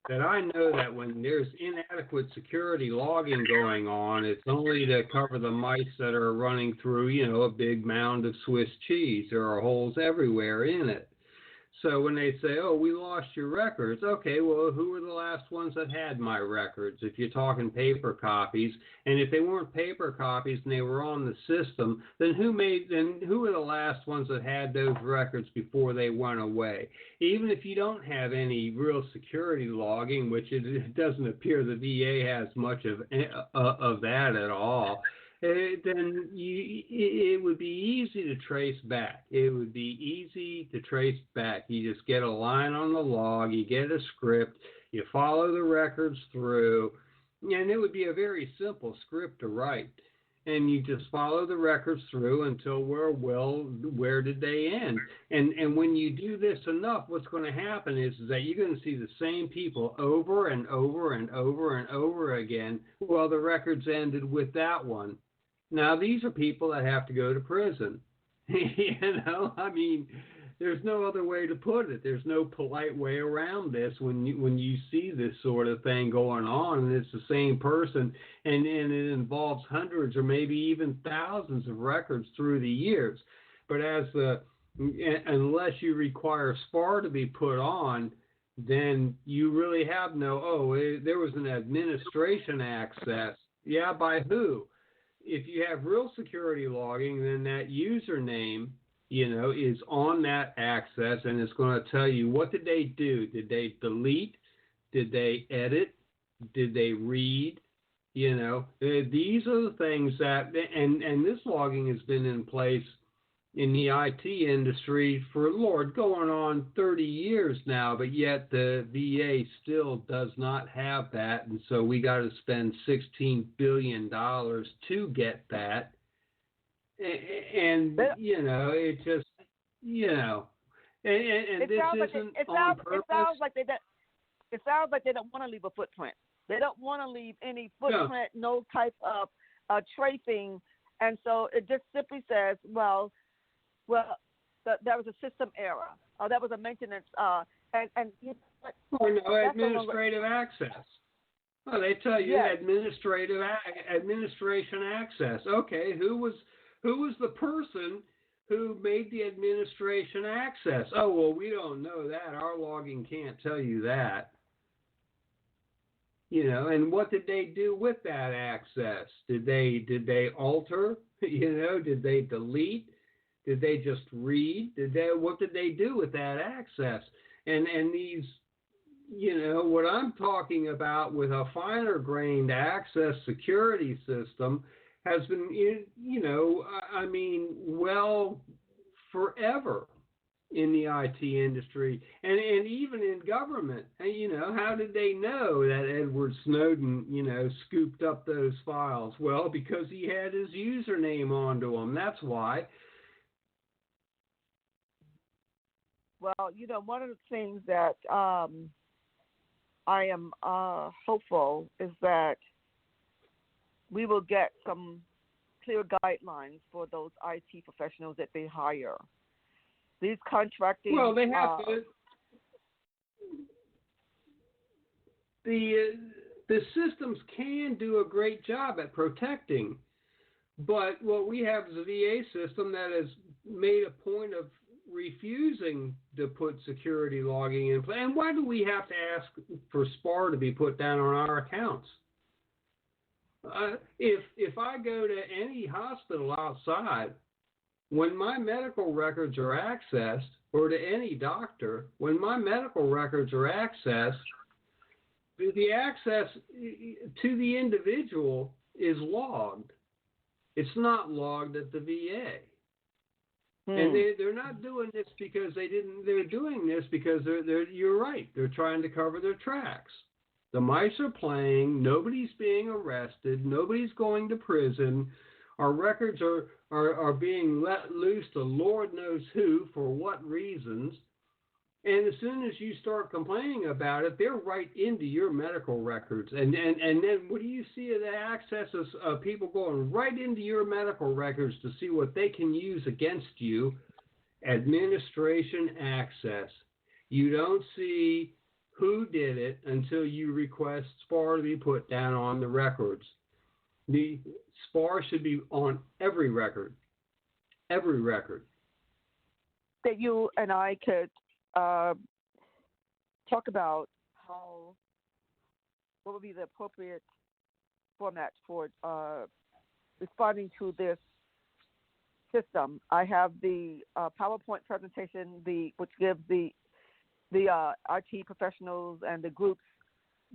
that I know that when there's inadequate security logging going on, it's only to cover the mice that are running through, a big mound of Swiss cheese. There are holes everywhere in it. So when they say, oh, we lost your records, okay, well, who were the last ones that had my records? If you're talking paper copies, and if they weren't paper copies and they were on the system, then who were the last ones that had those records before they went away? Even if you don't have any real security logging, which it doesn't appear the VA has much of that at all, then it would be easy to trace back. It would be easy to trace back. You just get a line on the log, you get a script, you follow the records through, and it would be a very simple script to write. And you just follow the records through until where did they end? And when you do this enough, what's going to happen is that you're going to see the same people over and over and over and over again. Well, the records ended with that one. Now, these are people that have to go to prison. I mean, there's no other way to put it. There's no polite way around this when you see this sort of thing going on, and it's the same person, and it involves hundreds or maybe even thousands of records through the years. But unless you require SPAR to be put on, then you really have there was an administration access. Yeah, by who? If you have real security logging, then that username, is on that access, and it's going to tell you what did they do? Did they delete? Did they edit? Did they read? These are the things that, and this logging has been in place in the IT industry for, going on 30 years now, but yet the VA still does not have that, and so we got to spend $16 billion to get that. And, it just, and this isn't on purpose. It sounds like they don't want to leave a footprint. They don't want to leave any footprint, no type of tracing, and so it just simply says, that was a system error. That was a maintenance. Administrative access. Well, they tell you administration access. Okay, who was the person who made the administration access? Oh, well, we don't know that. Our logging can't tell you that. And what did they do with that access? Did they alter? Did they delete? Did they just read? What did they do with that access? And these, what I'm talking about with a finer grained access security system has been, forever in the IT industry and even in government. And, how did they know that Edward Snowden, scooped up those files? Well, because he had his username onto them. That's why. Well, one of the things that I am hopeful is that we will get some clear guidelines for those IT professionals that they hire. These contracting... Well, they have to... The systems can do a great job at protecting, but what we have is a VA system that has made a point of refusing to put security logging in place. And why do we have to ask for SPAR to be put down on our accounts? If I go to any hospital outside, when my medical records are accessed, or to any doctor, when my medical records are accessed, the access to the individual is logged. It's not logged at the VA. And they're not doing this because they didn't. They're doing this because they're. You're right. They're trying to cover their tracks. The mice are playing. Nobody's being arrested. Nobody's going to prison. Our records are being let loose to Lord knows who for what reasons. And as soon as you start complaining about it, they're right into your medical records. And then what do you see of the access of people going right into your medical records to see what they can use against you? Administration access. You don't see who did it until you request SPAR to be put down on the records. The SPAR should be on every record. Every record. That you and I could talk about what would be the appropriate format for responding to this system. I have the PowerPoint presentation, which gives the IT professionals and the groups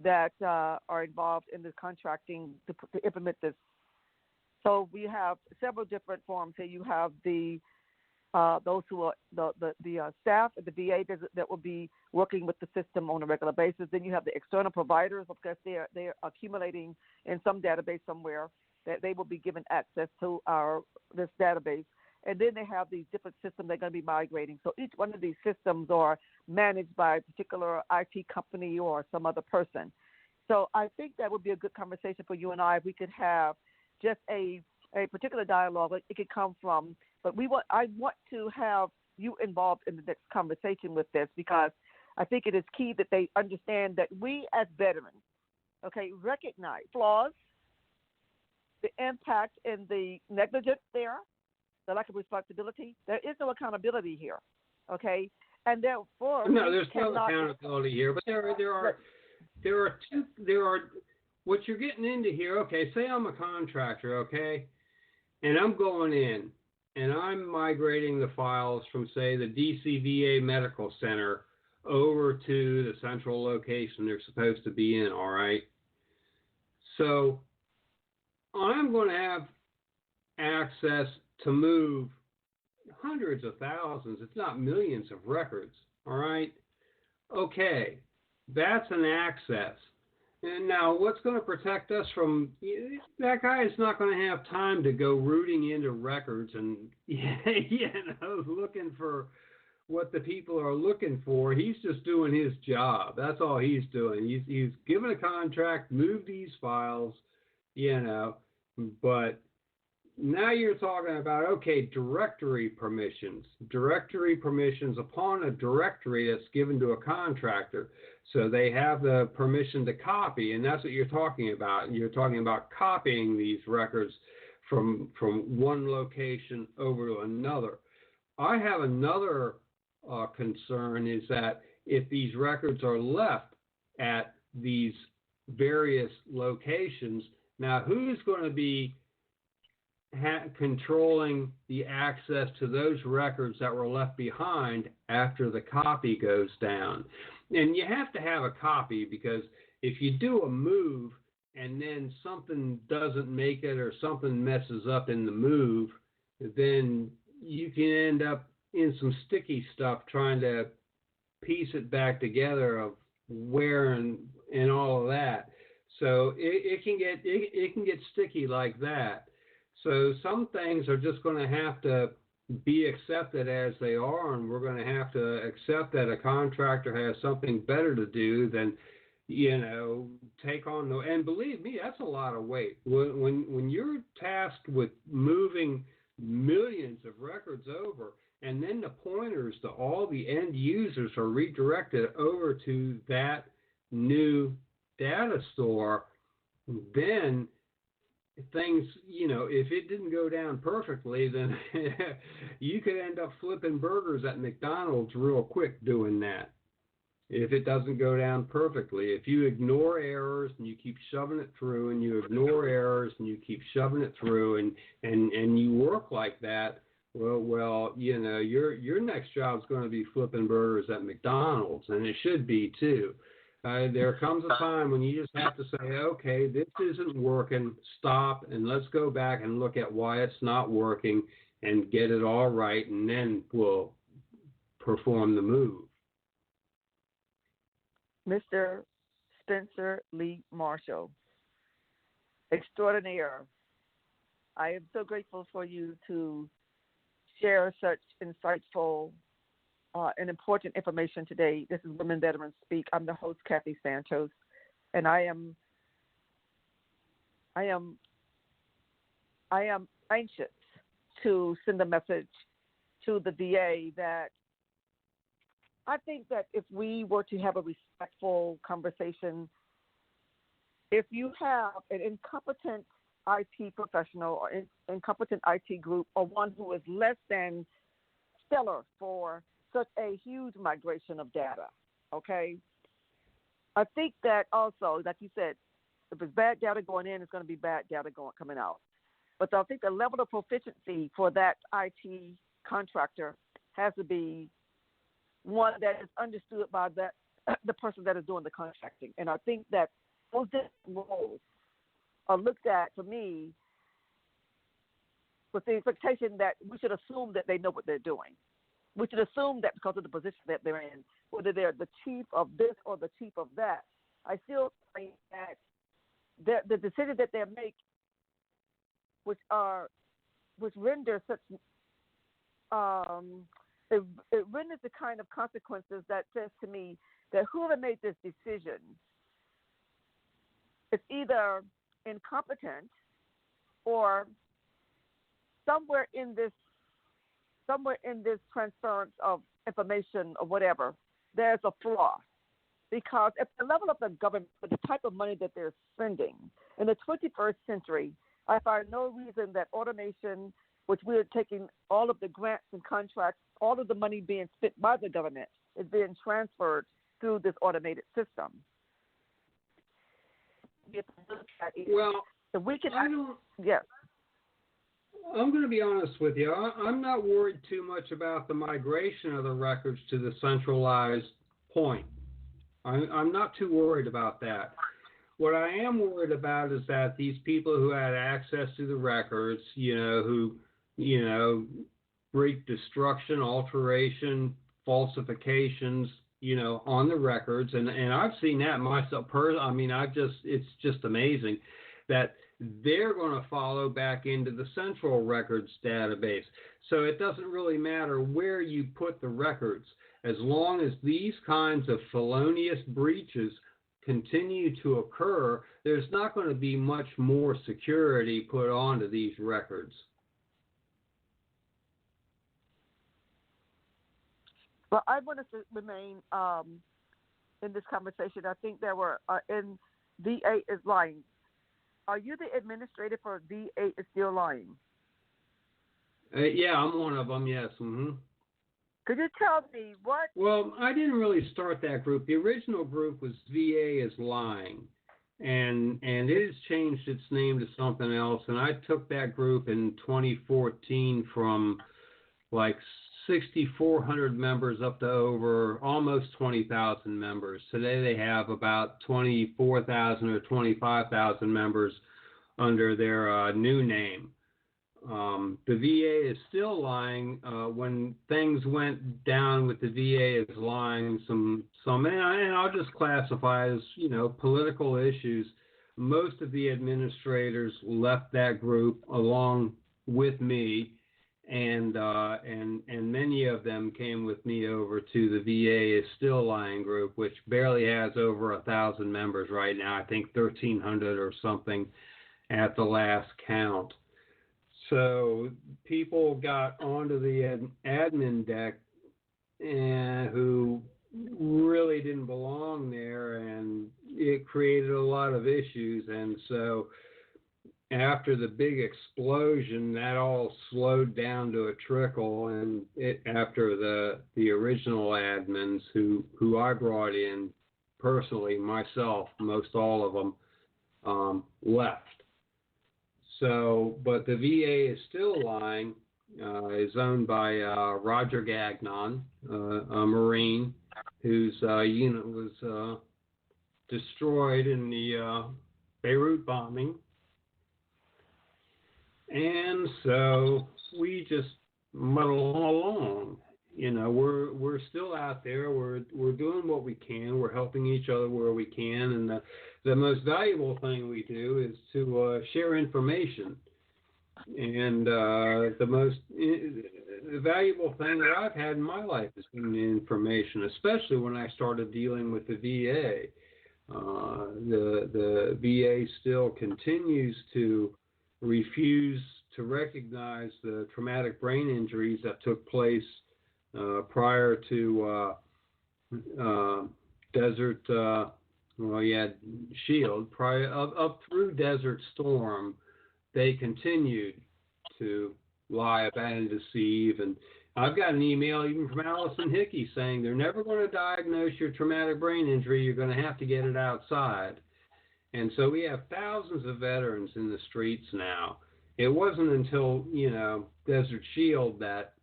that are involved in the contracting to implement this. So we have several different forms here. You have those who are the staff at the VA that will be working with the system on a regular basis. Then you have the external providers, because they're accumulating in some database somewhere that they will be given access to this database. And then they have these different systems they're going to be migrating. So each one of these systems are managed by a particular IT company or some other person. So I think that would be a good conversation for you and I if we could have just a particular dialogue. It could come from, but I want to have you involved in the next conversation with this, because I think it is key that they understand that we as veterans, recognize flaws, the impact and the negligence there, the lack of responsibility. There is no accountability here, and therefore no, there's no accountability here. But there are what you're getting into here. Okay, say I'm a contractor, and I'm going in and I'm migrating the files from, say, the DCVA Medical Center over to the central location they're supposed to be in. All right, so I'm going to have access to move hundreds of thousands, if not millions of records, all right? Okay, that's an access. And now what's going to protect us from, that guy is not going to have time to go rooting into records and, looking for what the people are looking for. He's just doing his job. That's all he's doing. He's given a contract, move these files, but now you're talking about, directory permissions. Directory permissions upon a directory that's given to a contractor. So they have the permission to copy, and that's what you're talking about. You're talking about copying these records from one location over to another. I have another concern, is that if these records are left at these various locations, now who's going to be controlling the access to those records that were left behind after the copy goes down? And you have to have a copy, because if you do a move and then something doesn't make it or something messes up in the move, then you can end up in some sticky stuff trying to piece it back together of where and all of that. So it can get sticky like that. So some things are just going to have to be accepted as they are, and we're going to have to accept that a contractor has something better to do than, take on the. And believe me, that's a lot of weight. When you're tasked with moving millions of records over, and then the pointers to all the end users are redirected over to that new data store, then things, if it didn't go down perfectly, then you could end up flipping burgers at McDonald's real quick doing that. If it doesn't go down perfectly, if you ignore errors and you keep shoving it through, and you ignore errors and you keep shoving it through, and you work like that, well, your next job is going to be flipping burgers at McDonald's, and it should be too. There comes a time when you just have to say, okay, this isn't working, stop, and let's go back and look at why it's not working and get it all right, and then we'll perform the move. Mr. Spencer Lee Marshall, extraordinaire. I am so grateful for you to share such insightful and important information today. This is Women Veterans Speak. I'm the host, Kathy Santos, and I am anxious to send a message to the VA that I think that if we were to have a respectful conversation, if you have an incompetent IT professional or incompetent IT group or one who is less than stellar for such a huge migration of data, okay? I think that also, like you said, if it's bad data going in, it's going to be bad data coming out. But I think the level of proficiency for that IT contractor has to be one that is understood by the person that is doing the contracting. And I think that those different roles are looked at, for me, with the expectation that we should assume that they know what they're doing. We should assume that because of the position that they're in, whether they're the chief of this or the chief of that, I still think that the decisions that they make, which render such it renders the kind of consequences that says to me that whoever made this decision is either incompetent or somewhere in this transference of information or whatever, there's a flaw. Because at the level of the government, for the type of money that they're spending in the 21st century, I find no reason that automation, which we are taking all of the grants and contracts, all of the money being spent by the government, is being transferred through this automated system. Well, if we can, I don't. Yes. I'm going to be honest with you. I'm not worried too much about the migration of the records to the centralized point. I'm not too worried about that. What I am worried about is that these people who had access to the records, who, wreak destruction, alteration, falsifications, on the records, and I've seen that myself. It's just amazing that they're going to follow back into the central records database. So it doesn't really matter where you put the records, as long as these kinds of felonious breaches continue to occur, there's not going to be much more security put onto these records. Well, I want to remain in this conversation. I think there were in VA is lying. Are you the administrator for VA is still lying? Yeah, I'm one of them, yes. Mm-hmm. Could you tell me what? Well, I didn't really start that group. The original group was VA is Lying, and it has changed its name to something else. And I took that group in 2014 from like 6,400 members up to over almost 20,000 members. Today they have about 24,000 or 25,000 members under their new name. The VA is still lying. When things went down with the VA is lying, and I'll just classify as political issues. Most of the administrators left that group along with me, and many of them came with me over to the VA is still lying group, which barely has over 1,000 members right now. I think 1,300 or something at the last count. So people got onto the admin deck who really didn't belong there, and it created a lot of issues. And so after the big explosion, that all slowed down to a trickle. And after the original admins who I brought in personally, myself, most all of them, left. So, but the VA is still lying. Is owned by Roger Gagnon, a Marine, whose unit was destroyed in the Beirut bombing. And so we just muddle along. we're still out there. We're doing what we can. We're helping each other where we can, and the most valuable thing we do is to share information. And the most valuable thing that I've had in my life has been information, especially when I started dealing with the VA. The VA still continues to refuse to recognize the traumatic brain injuries that took place prior to Desert, Shield, up through Desert Storm. They continued to lie about and deceive. And I've got an email even from Allison Hickey saying they're never going to diagnose your traumatic brain injury. You're going to have to get it outside. And so we have thousands of veterans in the streets now. It wasn't until, Desert Shield that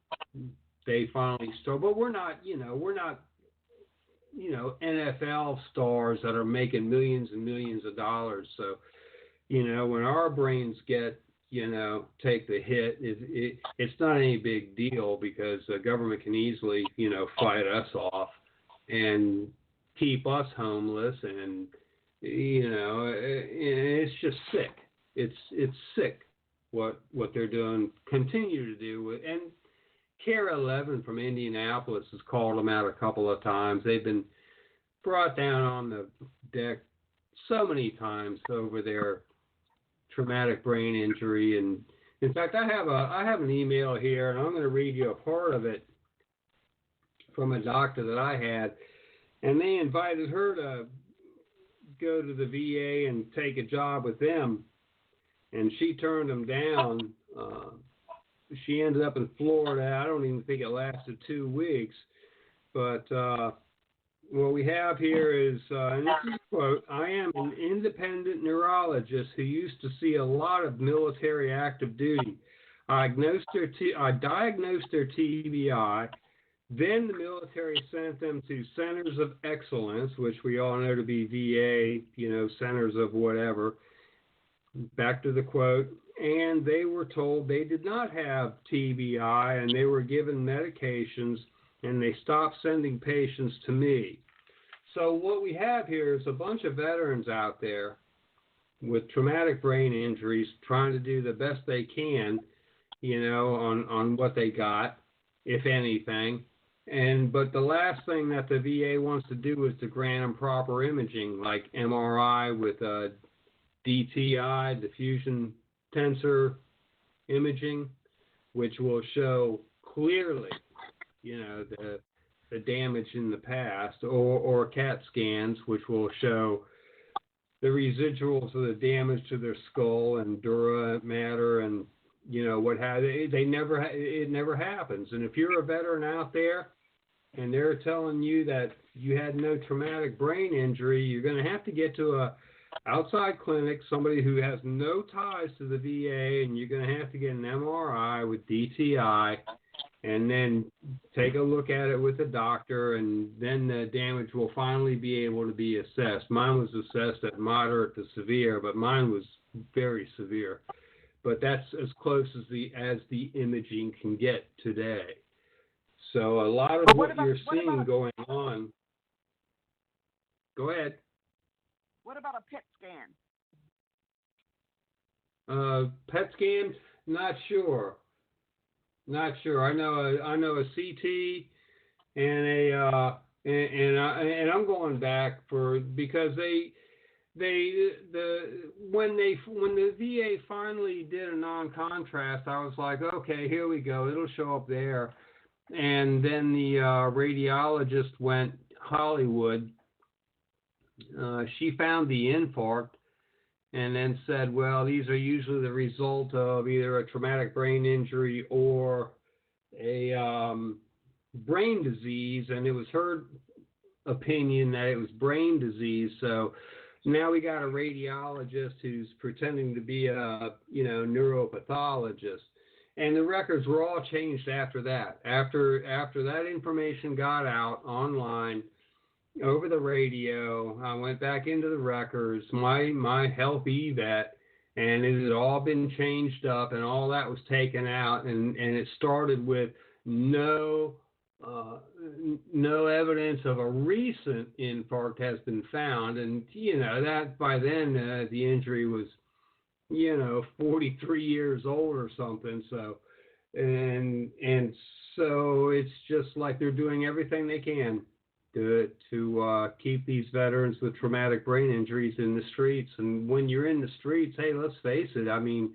they finally started. But we're not NFL stars that are making millions and millions of dollars. So, when our brains take the hit, it's not any big deal because the government can easily, fight us off and keep us homeless. And, it's just sick. It's sick what they're doing, continue to do. And Care 11 from Indianapolis has called them out a couple of times. They've been brought down on the deck so many times over their traumatic brain injury. And in fact, I have an email here, and I'm going to read you a part of it from a doctor that I had, and they invited her to go to the VA and take a job with them, and she turned them down. She ended up in Florida. I don't even think it lasted 2 weeks, but what we have here is, and this is a quote, "I am an independent neurologist who used to see a lot of military active duty. I diagnosed their TBI. Then the military sent them to centers of excellence, which we all know to be VA, centers of whatever." Back to the quote. "And they were told they did not have TBI, and they were given medications, and they stopped sending patients to me." So what we have here is a bunch of veterans out there with traumatic brain injuries trying to do the best they can, on what they got, if anything. But the last thing that the VA wants to do is to grant them proper imaging, like MRI with DTI, diffusion tensor imaging, which will show clearly, the damage in the past, or CAT scans, which will show the residuals of the damage to their skull and dura mater and what have it never happens. And if you're a veteran out there and they're telling you that you had no traumatic brain injury, you're going to have to get to a outside clinic, somebody who has no ties to the VA, and you're going to have to get an MRI with DTI, and then take a look at it with a doctor, and then the damage will finally be able to be assessed. Mine was assessed at moderate to severe, but mine was very severe. But that's as close as the imaging can get today. So a lot of what you're seeing going on. Go ahead. What about a PET scan? PET scan? Not sure. I know a CT and and I'm going back because when the VA finally did a non-contrast, I was like, okay, here we go, it'll show up there. And then the radiologist went Hollywood. She found the infarct and then said, well, these are usually the result of either a traumatic brain injury or a brain disease, and it was her opinion that it was brain disease. So now we got a radiologist who's pretending to be a neuropathologist. And the records were all changed after that. After that information got out online, over the radio, I went back into the records, my health eVet, and it had all been changed up, and all that was taken out, and it started with no no evidence of a recent infarct has been found, and that by then the injury was 43 years old or something. So and so it's just like they're doing everything they can to keep these veterans with traumatic brain injuries in the streets. And when you're in the streets, hey, let's face it. I mean,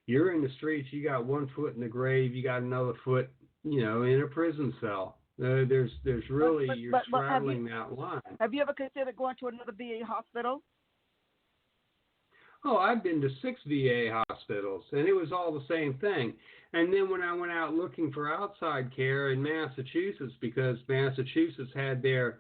you're in the streets. You got one foot in the grave. You got another foot, in a prison cell. There's really you're straddling that line. Have you ever considered going to another VA hospital? Oh, I've been to 6 VA hospitals, and it was all the same thing. And then when I went out looking for outside care in Massachusetts, because Massachusetts had their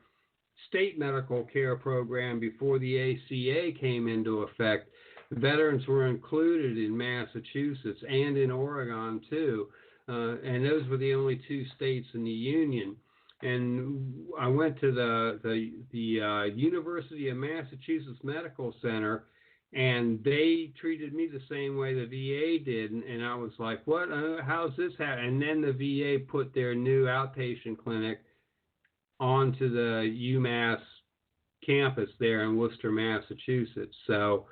state medical care program before the ACA came into effect, veterans were included in Massachusetts and in Oregon too, and those were the only 2 states in the union. And I went to the University of Massachusetts Medical Center, and they treated me the same way the VA did, and I was like, what? How's this happen? And then the VA put their new outpatient clinic onto the UMass campus there in Worcester, Massachusetts. So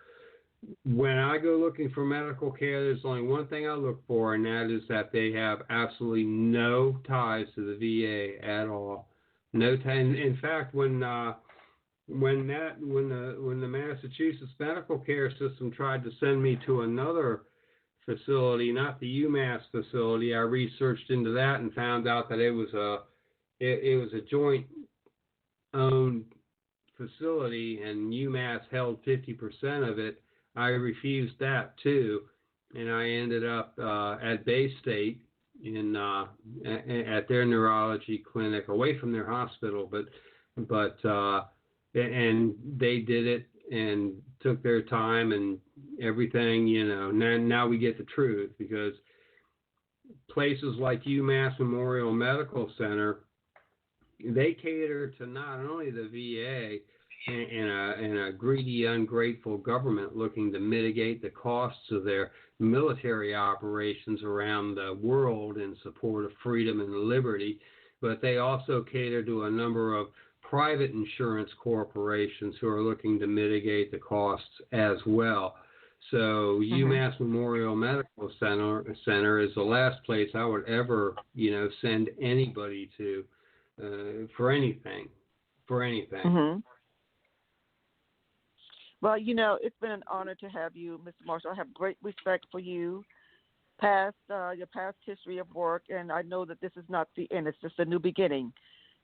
when I go looking for medical care, there's only one thing I look for, and that is that they have absolutely no ties to the VA at all. No ties. In fact, when the Massachusetts medical care system tried to send me to another facility, not the UMass facility, I researched into that and found out that it was a joint owned facility, and UMass held 50% of it. I refused that too, and I ended up at Bay State at their neurology clinic, away from their hospital, but and they did it and took their time and everything, Now we get the truth, because places like UMass Memorial Medical Center, they cater to not only the VA and a greedy, ungrateful government looking to mitigate the costs of their military operations around the world in support of freedom and liberty, but they also cater to a number of private insurance corporations who are looking to mitigate the costs as well. So UMass Memorial Medical Center is the last place I would ever, send anybody to for anything. Mm-hmm. Well, it's been an honor to have you, Mr. Marshall. I have great respect for you, your past history of work, and I know that this is not the end. It's just a new beginning,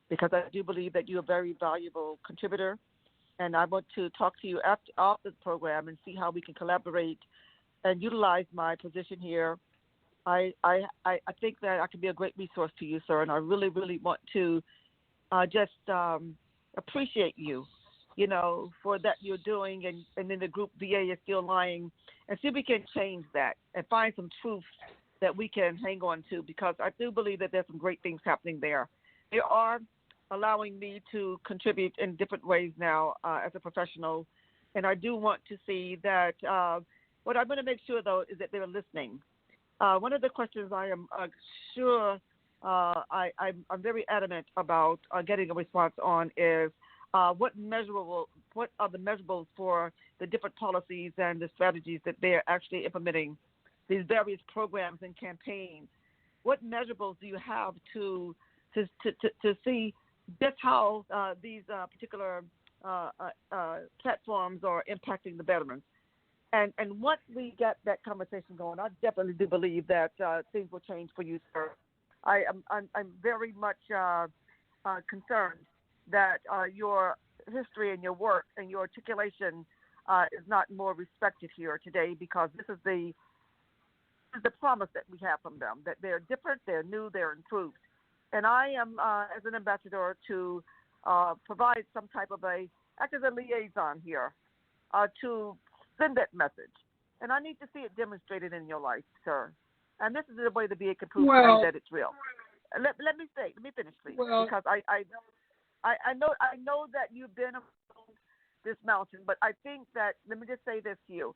because I do believe that you're a very valuable contributor, and I want to talk to you off the program and see how we can collaborate and utilize my position here. I think that I can be a great resource to you, sir, and I really, really want to just appreciate you, for that you're doing, and then the group VA is still lying, and see if we can change that and find some truth that we can hang on to, because I do believe that there's some great things happening there. They are allowing me to contribute in different ways now as a professional, and I do want to see that what I'm going to make sure, though, is that they're listening. One of the questions I am sure I'm very adamant about getting a response on is what are the measurables for the different policies and the strategies that they're actually implementing, these various programs and campaigns. What measurables do you have to see just how these particular platforms are impacting the veterans? And once we get that conversation going, I definitely do believe that things will change for you, sir. I'm very much concerned that your history and your work and your articulation is not more respected here today, because this is the promise that we have from them, that they're different, they're new, they're improved. And I am, as an ambassador, to provide some type of act as a liaison here to send that message. And I need to see it demonstrated in your life, sir. And this is the way the VA can prove that it's real. Let me finish, please, because I know that you've been around this mountain, but I think that, let me just say this to you.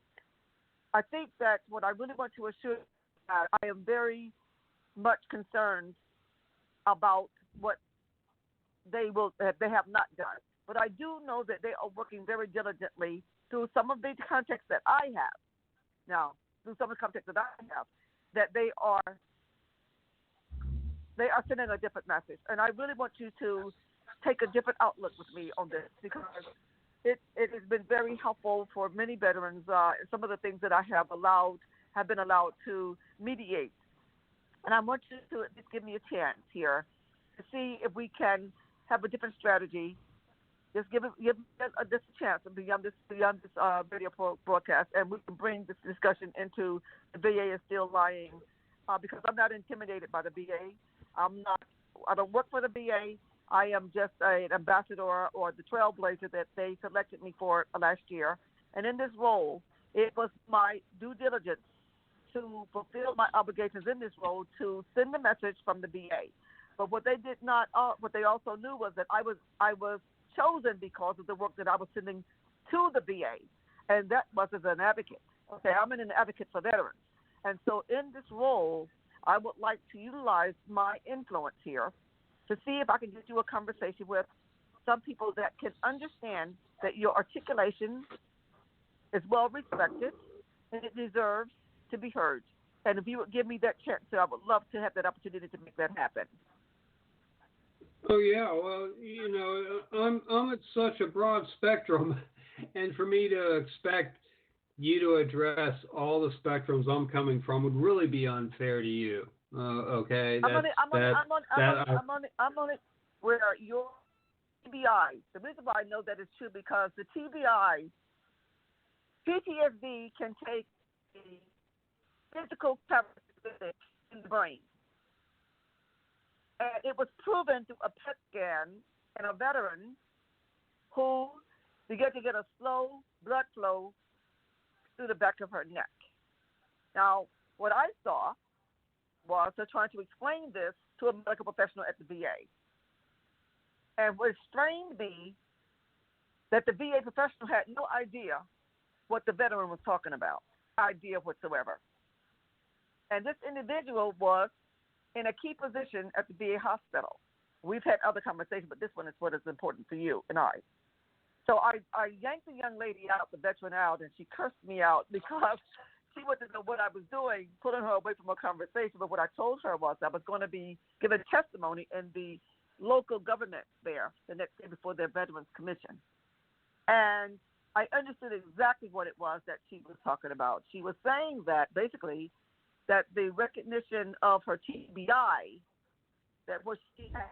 I think that what I really want to assure you, I am very much concerned about what they have not done. But I do know that they are working very diligently through some of the contacts that I have now, through some of the contacts that I have, that they are sending a different message. And I really want you to take a different outlook with me on this, because it has been very helpful for many veterans. Some of the things that I have been allowed to mediate. And I want you to just give me a chance here to see if we can have a different strategy. Just give us a chance beyond this radio broadcast, and we can bring this discussion into the VA is still lying, because I'm not intimidated by the VA. I don't work for the VA. I am just an ambassador or the trailblazer that they selected me for last year. And in this role, it was my due diligence to fulfill my obligations in this role to send the message from the VA. But what they did not, what they also knew was that I was chosen because of the work that I was sending to the VA, and that was as an advocate. Okay, I'm an advocate for veterans, and so in this role, I would like to utilize my influence here to see if I can get you a conversation with some people that can understand that your articulation is well respected and it deserves to be heard. And if you would give me that chance, I would love to have that opportunity to make that happen. Oh yeah, well, I'm at such a broad spectrum, and for me to expect you to address all the spectrums I'm coming from would really be unfair to you. Okay, I'm on it where your TBI. The reason why I know that is true because the TBI, PTSD can take a physical characteristic in the brain. And it was proven through a PET scan in a veteran who began to get a slow blood flow through the back of her neck. Now, what I saw was her trying to explain this to a medical professional at the VA. And what strained me that the VA professional had no idea what the veteran was talking about, idea whatsoever. And this individual was in a key position at the VA hospital. We've had other conversations, but this one is what is important for you and I. So I yanked the young lady out, the veteran out, and she cursed me out because she wanted to know what I was doing, pulling her away from a conversation. But what I told her was I was going to be giving testimony in the local government there the next day before their Veterans Commission. And I understood exactly what it was that she was talking about. She was saying that basically that the recognition of her TBI, that what she had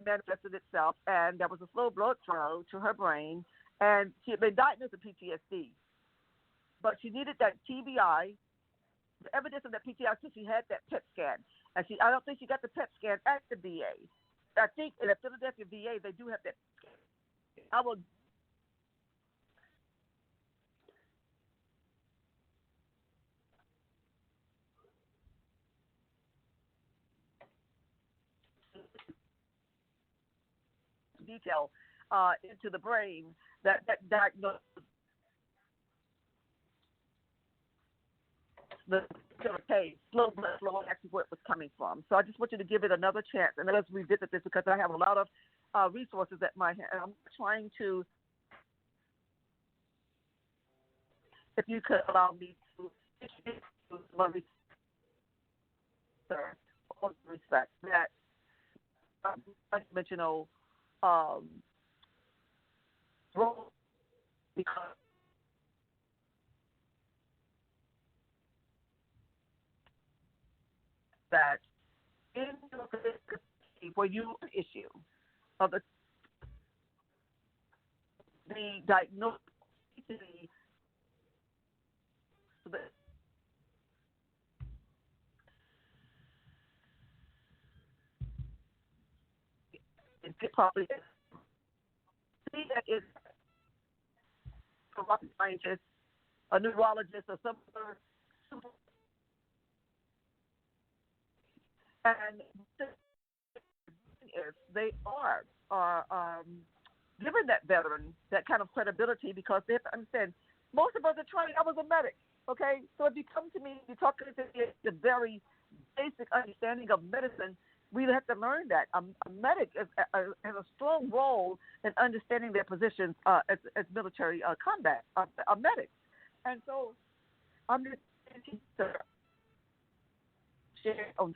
manifested itself, and there was a slow blood flow to her brain, and she had been diagnosed with PTSD. But she needed that TBI, the evidence of that PTSD, so she had that PET scan. And I don't think she got the PET scan at the VA. I think in the Philadelphia VA, they do have that. I will. Detail into the brain that diagnosed the case, slow blood flow, actually where it was coming from. So I just want you to give it another chance, and let's revisit this because I have a lot of resources at my hand. I'm trying to, if you could allow me to introduce my research, all due respect, that unconventional role because that in your where you issue of the diagnosis properly. See that is a rocket scientist, a neurologist, or some other. And they are giving that veteran that kind of credibility because they have to understand most of us are trained. I was a medic, okay? So if you come to me, you're talking to me at the very basic understanding of medicine, we have to learn that. A medic has a strong role in understanding their positions as military combat, medics. And so I'm just share on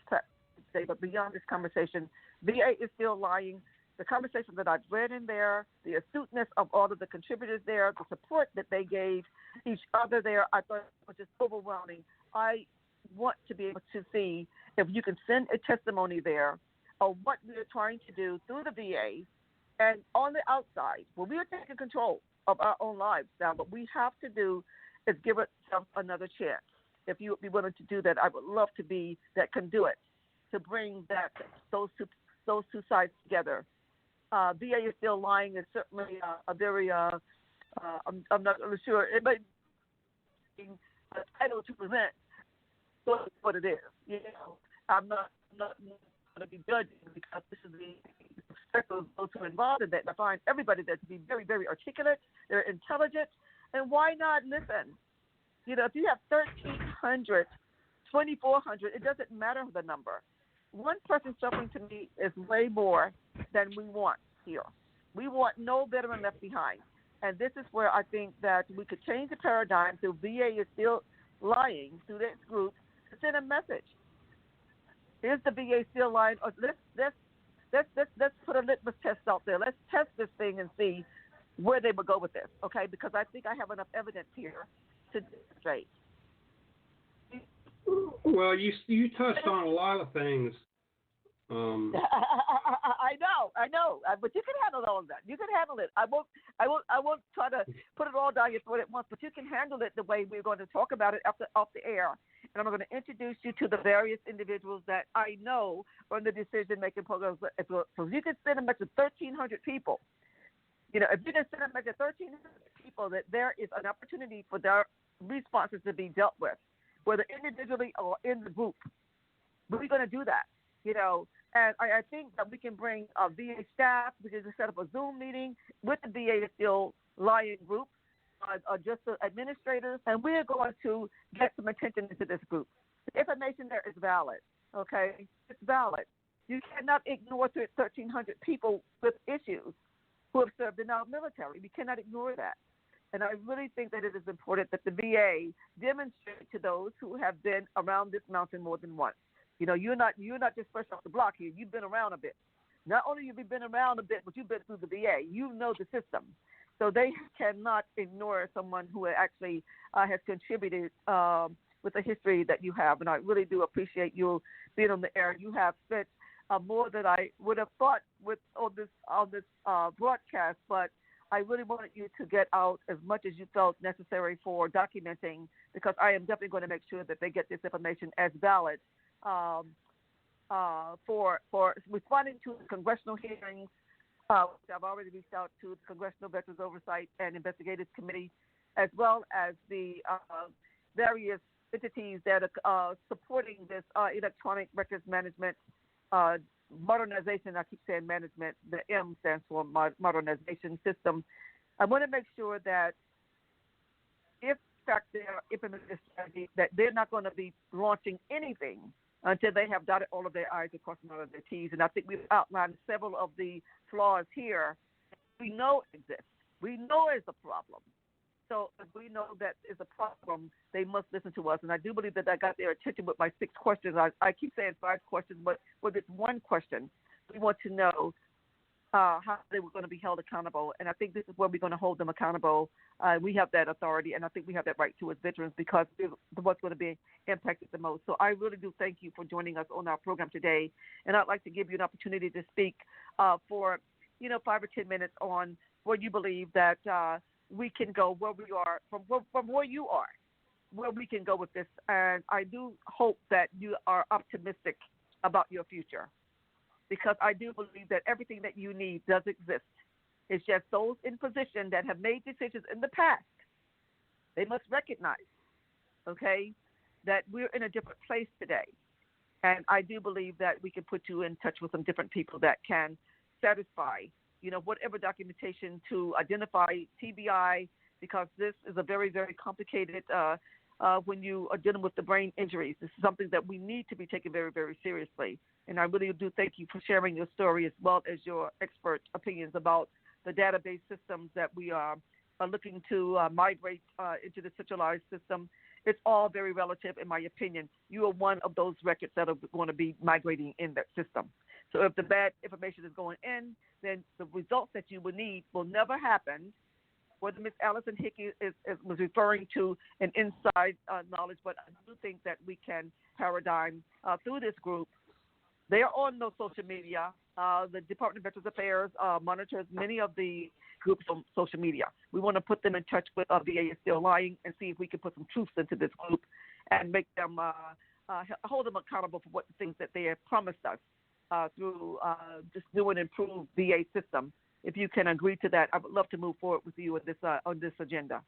today, but beyond this conversation, VA is still lying. The conversation that I've read in there, the astuteness of all of the contributors there, the support that they gave each other there, I thought was just overwhelming. I want to be able to see if you can send a testimony there of what we're trying to do through the VA and on the outside, where we are taking control of our own lives now. What we have to do is give ourselves another chance. If you would be willing to do that, I would love to be that conduit to bring that those two sides together. VA is still lying. It's certainly a very I'm not really sure it might be a title to present what it is. You know, I'm not going to be judging because this is the perspective of those who are involved in that. And I find everybody there to be very, very articulate. They're intelligent, and why not listen? You know, if you have 1,300, 2,400, it doesn't matter the number. One person suffering to me is way more than we want here. We want no veteran left behind. And this is where I think that we could change the paradigm. So VA is still lying through this group to send a message. Is the VA still lying? Or let's put a litmus test out there. Let's test this thing and see where they would go with this, okay? Because I think I have enough evidence here to demonstrate. Well, you touched on a lot of things. I know, but you can handle all of that. You can handle it. I won't try to put it all down your throat at once, but you can handle it the way we're going to talk about it off the air. And I'm going to introduce you to the various individuals that I know are in the decision-making programs. So you can send a message to 1,300 people. You know, if you can send a message to 1,300 people, that there is an opportunity for their responses to be dealt with, whether individually or in the group. We're going to do that, you know. And I think that we can bring VA staff. We can just set up a Zoom meeting with the VA Still Lying group, just the administrators, and we're going to get some attention into this group. The information there is valid, okay? It's valid. You cannot ignore 1,300 people with issues who have served in our military. We cannot ignore that. And I really think that it is important that the VA demonstrate to those who have been around this mountain more than once. You know, you're not just fresh off the block here. You've been around a bit. Not only have you been around a bit, but you've been through the VA. You know the system. So they cannot ignore someone who actually has contributed with the history that you have. And I really do appreciate you being on the air. You have spent more than I would have thought on this broadcast, but I really wanted you to get out as much as you felt necessary for documenting, because I am definitely going to make sure that they get this information as valid for responding to the congressional hearings, which I've already reached out to the Congressional Veterans Oversight and Investigative Committee, as well as the various entities that are supporting this electronic records management modernization. I keep saying management. The M stands for modernization system. I want to make sure that if in fact they are implementing this strategy, that they're not going to be launching anything until they have dotted all of their I's and crossed all of their T's. And I think we've outlined several of the flaws here. We know it exists. We know it's a problem. So if we know that it's a problem, they must listen to us. And I do believe that I got their attention with my 6 questions. I keep saying 5 questions, but with this one question, we want to know how they were going to be held accountable. And I think this is where we're going to hold them accountable. We have that authority, and I think we have that right to as veterans, because they're the ones going to be impacted the most. So I really do thank you for joining us on our program today. And I'd like to give you an opportunity to speak for 5 or 10 minutes on where you believe that we can go, where we are, from where you are, where we can go with this. And I do hope that you are optimistic about your future, because I do believe that everything that you need does exist. It's just those in position that have made decisions in the past, they must recognize, okay, that we're in a different place today. And I do believe that we can put you in touch with some different people that can satisfy, whatever documentation to identify TBI, because this is a very, very complicated when you are dealing with the brain injuries. This is something that we need to be taken very, very seriously. And I really do thank you for sharing your story as well as your expert opinions about the database systems that we are looking to migrate into the centralized system. It's all very relative, in my opinion. You are one of those records that are going to be migrating in that system. So if the bad information is going in, then the results that you would need will never happen. Whether Ms. Allison Hickey was referring to an inside knowledge, but I do think that we can paradigm through this group. They are on no social media. The Department of Veterans Affairs monitors many of the groups on social media. We want to put them in touch with VA is Still Lying and see if we can put some truth into this group and make them hold them accountable for what the things that they have promised us through this new and improved VA system. If you can agree to that, I would love to move forward with you on this agenda.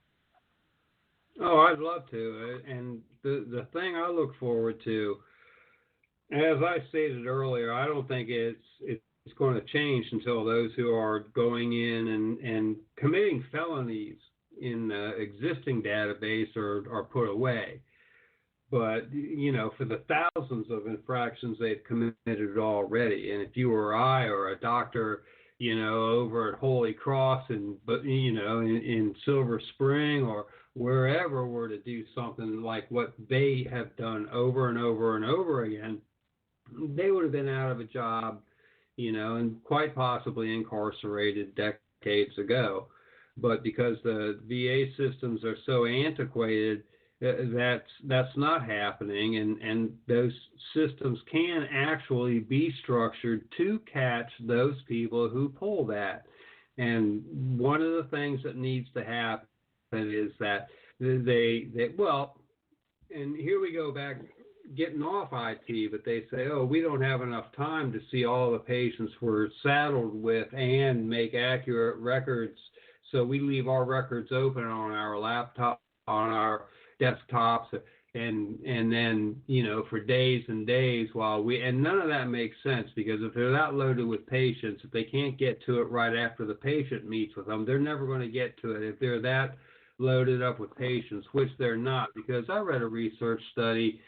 Oh, I'd love to. And the thing I look forward to, as I stated earlier, I don't think it's going to change until those who are going in and committing felonies in the existing database are put away. But, you know, for the thousands of infractions they've committed already, and if you or I or a doctor, you know, over at Holy Cross in Silver Spring or wherever were to do something like what they have done over and over and over again, they would have been out of a job, you know, and quite possibly incarcerated decades ago. But because the VA systems are so antiquated, that's not happening, and those systems can actually be structured to catch those people who pull that. And one of the things that needs to happen is that they and here we go back getting off IT, but they say, oh, we don't have enough time to see all the patients we're saddled with and make accurate records, so we leave our records open on our laptop, on our desktops, and then, you know, for days and days and none of that makes sense, because if they're that loaded with patients, if they can't get to it right after the patient meets with them, they're never going to get to it if they're that loaded up with patients, which they're not, because I read a research study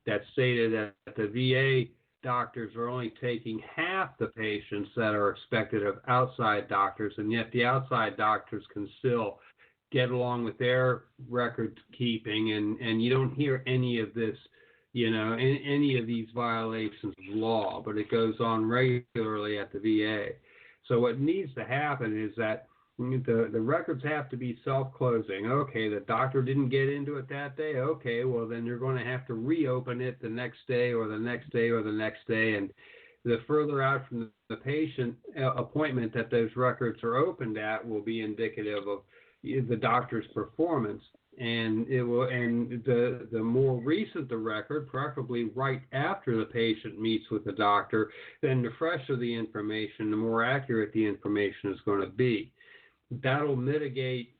that stated that the VA doctors are only taking half the patients that are expected of outside doctors, and yet the outside doctors can still get along with their record keeping, and you don't hear any of this, you know, any of these violations of law, but it goes on regularly at the VA. So what needs to happen is that the records have to be self-closing. Okay, the doctor didn't get into it that day. Okay, well, then you're going to have to reopen it the next day or the next day or the next day. And the further out from the patient appointment that those records are opened at will be indicative of the doctor's performance. And it will, and the more recent the record, preferably right after the patient meets with the doctor, then the fresher the information, the more accurate the information is going to be. That'll mitigate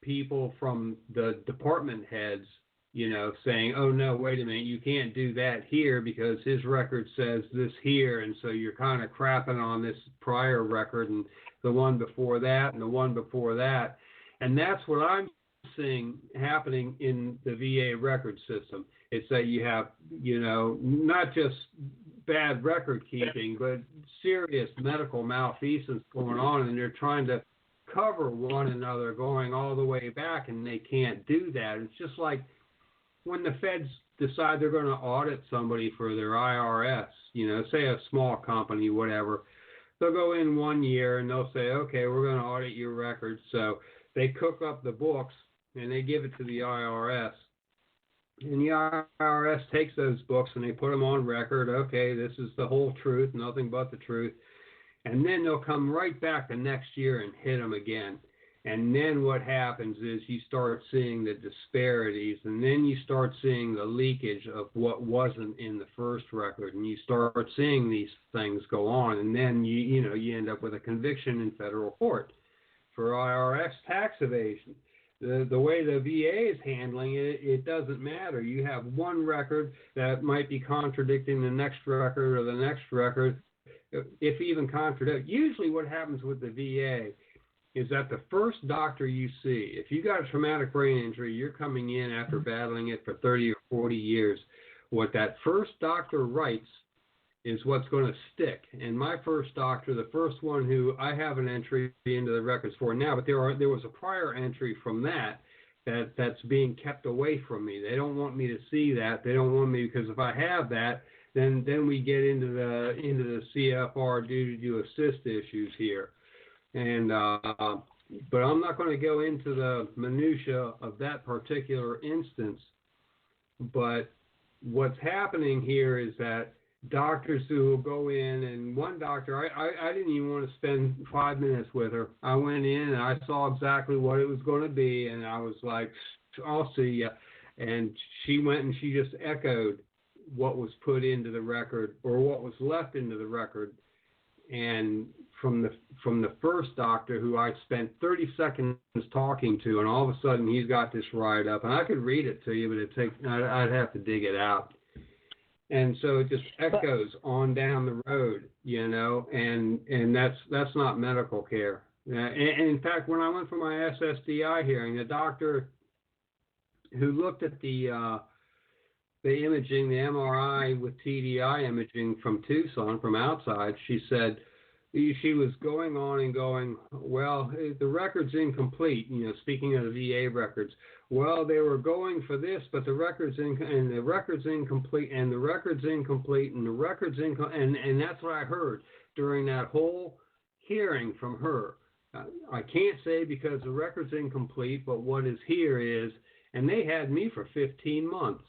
people from the department heads, you know, saying, oh, no, wait a minute, you can't do that here because his record says this here, and so you're kind of crapping on this prior record and the one before that and the one before that. And that's what I'm seeing happening in the VA record system. It's that you have, you know, not just bad record keeping, but serious medical malfeasance going on, and they're trying to cover one another going all the way back, and they can't do that. It's just like when the feds decide they're going to audit somebody for their IRS, you know, say a small company, whatever, they'll go in 1 year and they'll say, okay, we're going to audit your records. So they cook up the books and they give it to the IRS. And the IRS takes those books and they put them on record. Okay, this is the whole truth, nothing but the truth. And then they'll come right back the next year and hit them again. And then what happens is you start seeing the disparities, and then you start seeing the leakage of what wasn't in the first record, and you start seeing these things go on, and then you end up with a conviction in federal court for IRS tax evasion. The way the VA is handling it, it doesn't matter. You have one record that might be contradicting the next record or the next record, if even contradict. Usually what happens with the VA is that the first doctor you see, if you got a traumatic brain injury, you're coming in after battling it for 30 or 40 years, what that first doctor writes is what's going to stick. And my first doctor, the first one who I have an entry into the records for now, but there was a prior entry from that's being kept away from me. They don't want me to see that. They don't want me, because if I have that, then we get into the CFR duty to assist issues here. And but I'm not going to go into the minutia of that particular instance. But what's happening here is that doctors who will go in, and one doctor, I didn't even want to spend 5 minutes with her. I went in and I saw exactly what it was going to be, and I was like, I'll see ya. And she went and she just echoed what was put into the record, or what was left into the record. And from the first doctor, who I spent 30 seconds talking to, and all of a sudden he's got this write up, and I could read it to you, but I'd have to dig it out. And so it just echoes on down the road, and that's not medical care. And in fact, when I went for my SSDI hearing, the doctor who looked at the imaging, the MRI with TDI imaging from Tucson, from outside, she said, she was going on and going, well, the record's incomplete, speaking of the VA records. Well, they were going for this, but the record's incomplete, and the record's incomplete, and the record's incomplete, and that's what I heard during that whole hearing from her. I can't say because the record's incomplete, but what is here is, and they had me for 15 months.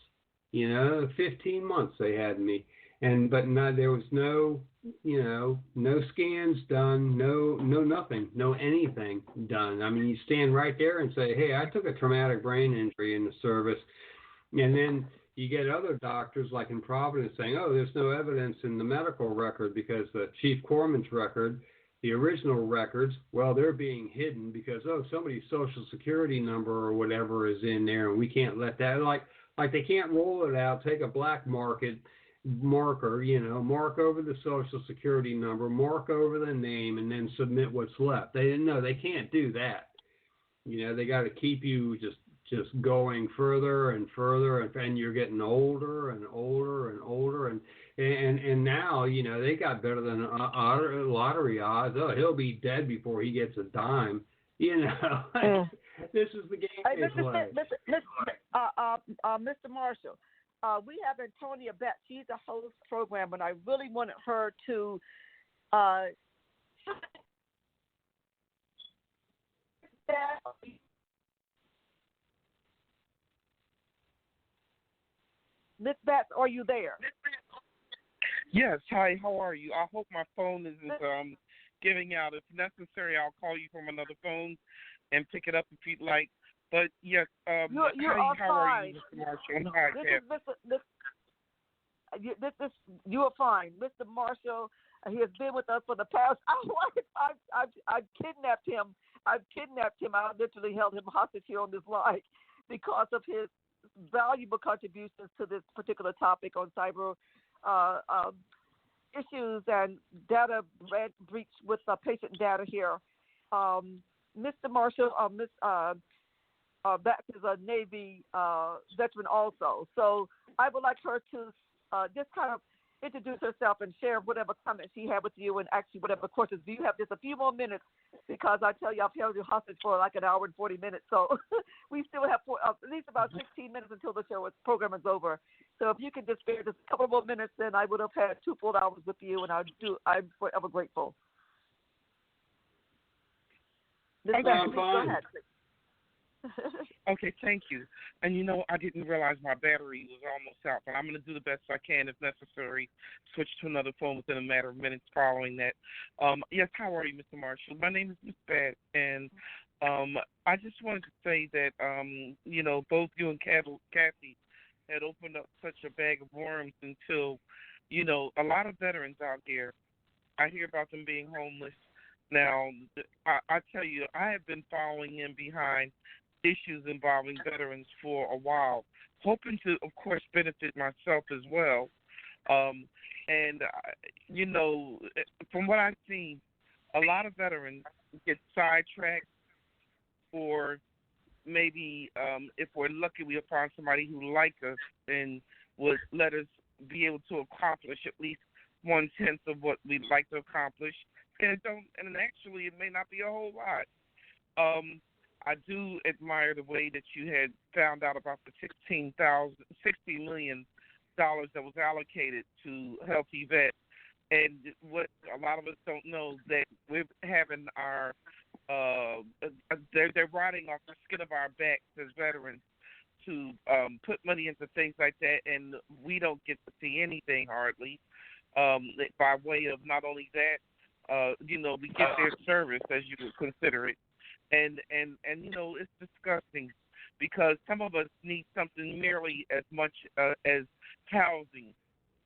15 months they had me, but there was no scans done, no nothing, no anything done. I mean, you stand right there and say, hey, I took a traumatic brain injury in the service, and then you get other doctors like in Providence saying, oh, there's no evidence in the medical record because the Chief Corpsman's record, the original records, well, they're being hidden because, somebody's Social Security number or whatever is in there, and we can't let that, like they can't roll it out, take a black marker, mark over the Social Security number, mark over the name, and then submit what's left. They didn't know. They can't do that. They got to keep you just going further and further, and you're getting older and older and older, and now they got better than lottery odds. Oh, he'll be dead before he gets a dime. This is the game they play. Mr. Marshall, we have Antonia Betts. She's a host program, and I really wanted her to Miss Betts, are you there? Yes. Hi, how are you? I hope my phone isn't giving out. If necessary, I'll call you from another phone and pick it up if you'd like. But yes, you're how are you, Mr. Marshall? Hi, you are fine. Mr. Marshall, he has been with us for the past hour. I've kidnapped him. I literally held him hostage here on this line because of his valuable contributions to this particular topic on cyber issues and data breach with patient data here. Mr. Marshall, Miss Betts is a Navy veteran also. So I would like her to just kind of introduce herself and share whatever comments she had with you and actually whatever questions. Do you have just a few more minutes? Because I tell you, I've held you hostage for like an hour and 40 minutes. So we still have at least about 16 minutes until the program is over. So if you can just spare just a couple more minutes, then I would have had 2 full hours with you, and I'm forever grateful. Ms. Betts, please go ahead, please. Okay, thank you. And I didn't realize my battery was almost out, but I'm going to do the best I can if necessary. Switch to another phone within a matter of minutes following that. Yes, how are you, Mr. Marshall? My name is Miss Betts, and I just wanted to say that, both you and Kathy had opened up such a bag of worms until, a lot of veterans out there, I hear about them being homeless. Now, I tell you, I have been following in behind issues involving veterans for a while, hoping to, of course, benefit myself as well. From what I've seen, a lot of veterans get sidetracked, or maybe if we're lucky, we'll find somebody who likes us and would let us be able to accomplish at least 1/10 of what we'd like to accomplish. And it don't, and actually, it may not be a whole lot. I do admire the way that you had found out about the $60 million that was allocated to Healthy Vet. And what a lot of us don't know, that we're having our they're riding off the skin of our backs as veterans to put money into things like that, and we don't get to see anything hardly by way of not only that, we get their service, as you would consider it, and it's disgusting because some of us need something merely as much as housing,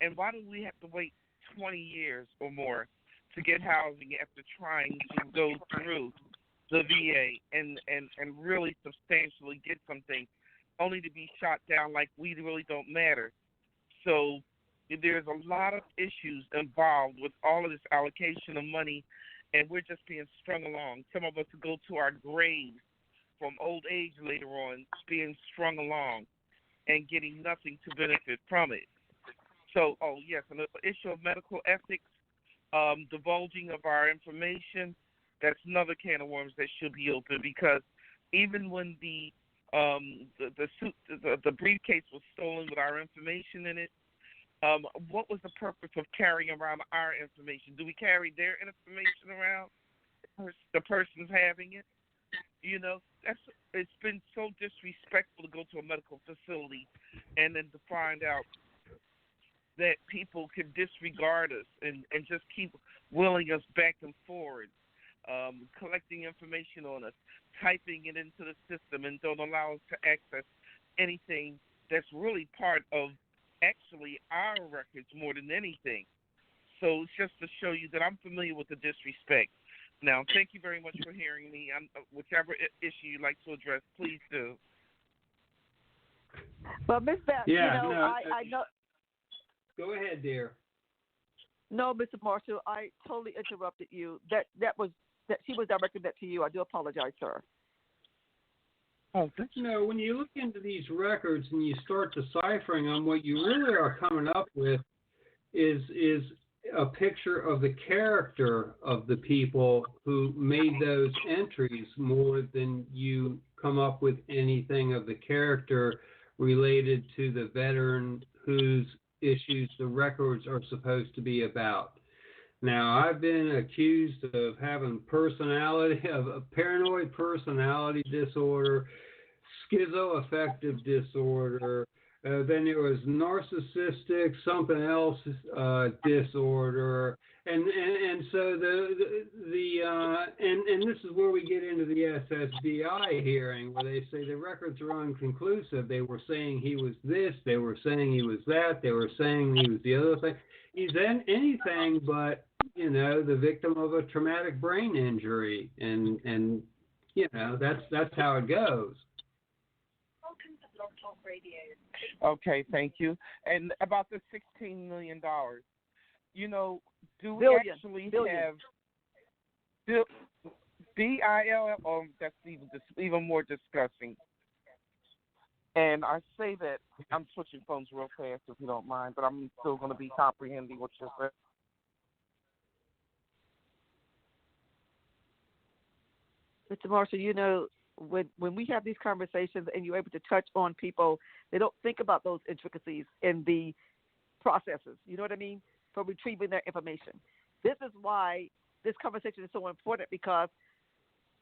and why do we have to wait 20 years or more to get housing after trying to go through the VA and really substantially get something, only to be shot down like we really don't matter. So there's a lot of issues involved with all of this allocation of money, and we're just being strung along. Some of us go to our graves from old age later on, being strung along and getting nothing to benefit from it. So, yes, an issue of medical ethics, divulging of our information, that's another can of worms that should be open, because even when the briefcase was stolen with our information in it, what was the purpose of carrying around our information? Do we carry their information around? The person's having it? It's been so disrespectful to go to a medical facility and then to find out that people can disregard us and just keep wheeling us back and forward, collecting information on us, typing it into the system, and don't allow us to access anything that's really part of actually our records more than anything. So it's just to show you that I'm familiar with the disrespect. Now, thank you very much for hearing me. Whichever issue you'd like to address, please do. Well, Miss Beth, I know. Go ahead, dear. No, Mr. Marshall, I totally interrupted you. That she was directing that to you. I do apologize, sir. Oh, thank you. When you look into these records and you start deciphering them, what you really are coming up with is a picture of the character of the people who made those entries, more than you come up with anything of the character related to the veteran whose issues the records are supposed to be about. Now, I've been accused of having a paranoid personality disorder, schizoaffective disorder, then there was narcissistic something else disorder, and so and this is where we get into the SSDI hearing, where they say the records are inconclusive. They were saying he was this, they were saying he was that, they were saying he was the other thing. He's anything but the victim of a traumatic brain injury, and that's how it goes. Okay, thank you. And about the $16 million, do we billion. actually billion. have BIL? Oh, that's even more disgusting. And I say that I'm switching phones real fast, if you don't mind, but I'm still going to be comprehending what you're saying. Mr. Marshall, when we have these conversations and you're able to touch on people, they don't think about those intricacies in the processes, you know what I mean, for retrieving their information. This is why this conversation is so important, because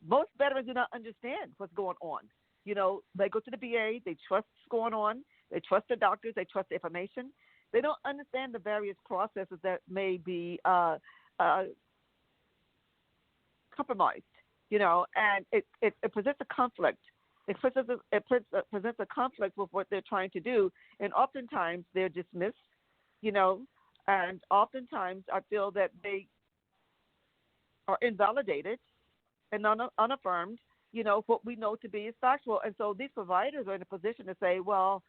most veterans do not understand what's going on. They go to the VA, they trust what's going on, they trust the doctors, they trust the information. They don't understand the various processes that may be compromised. And it presents a conflict. It presents a conflict with what they're trying to do, and oftentimes they're dismissed, and oftentimes I feel that they are invalidated and unaffirmed, what we know to be is factual. And so these providers are in a position to say, well,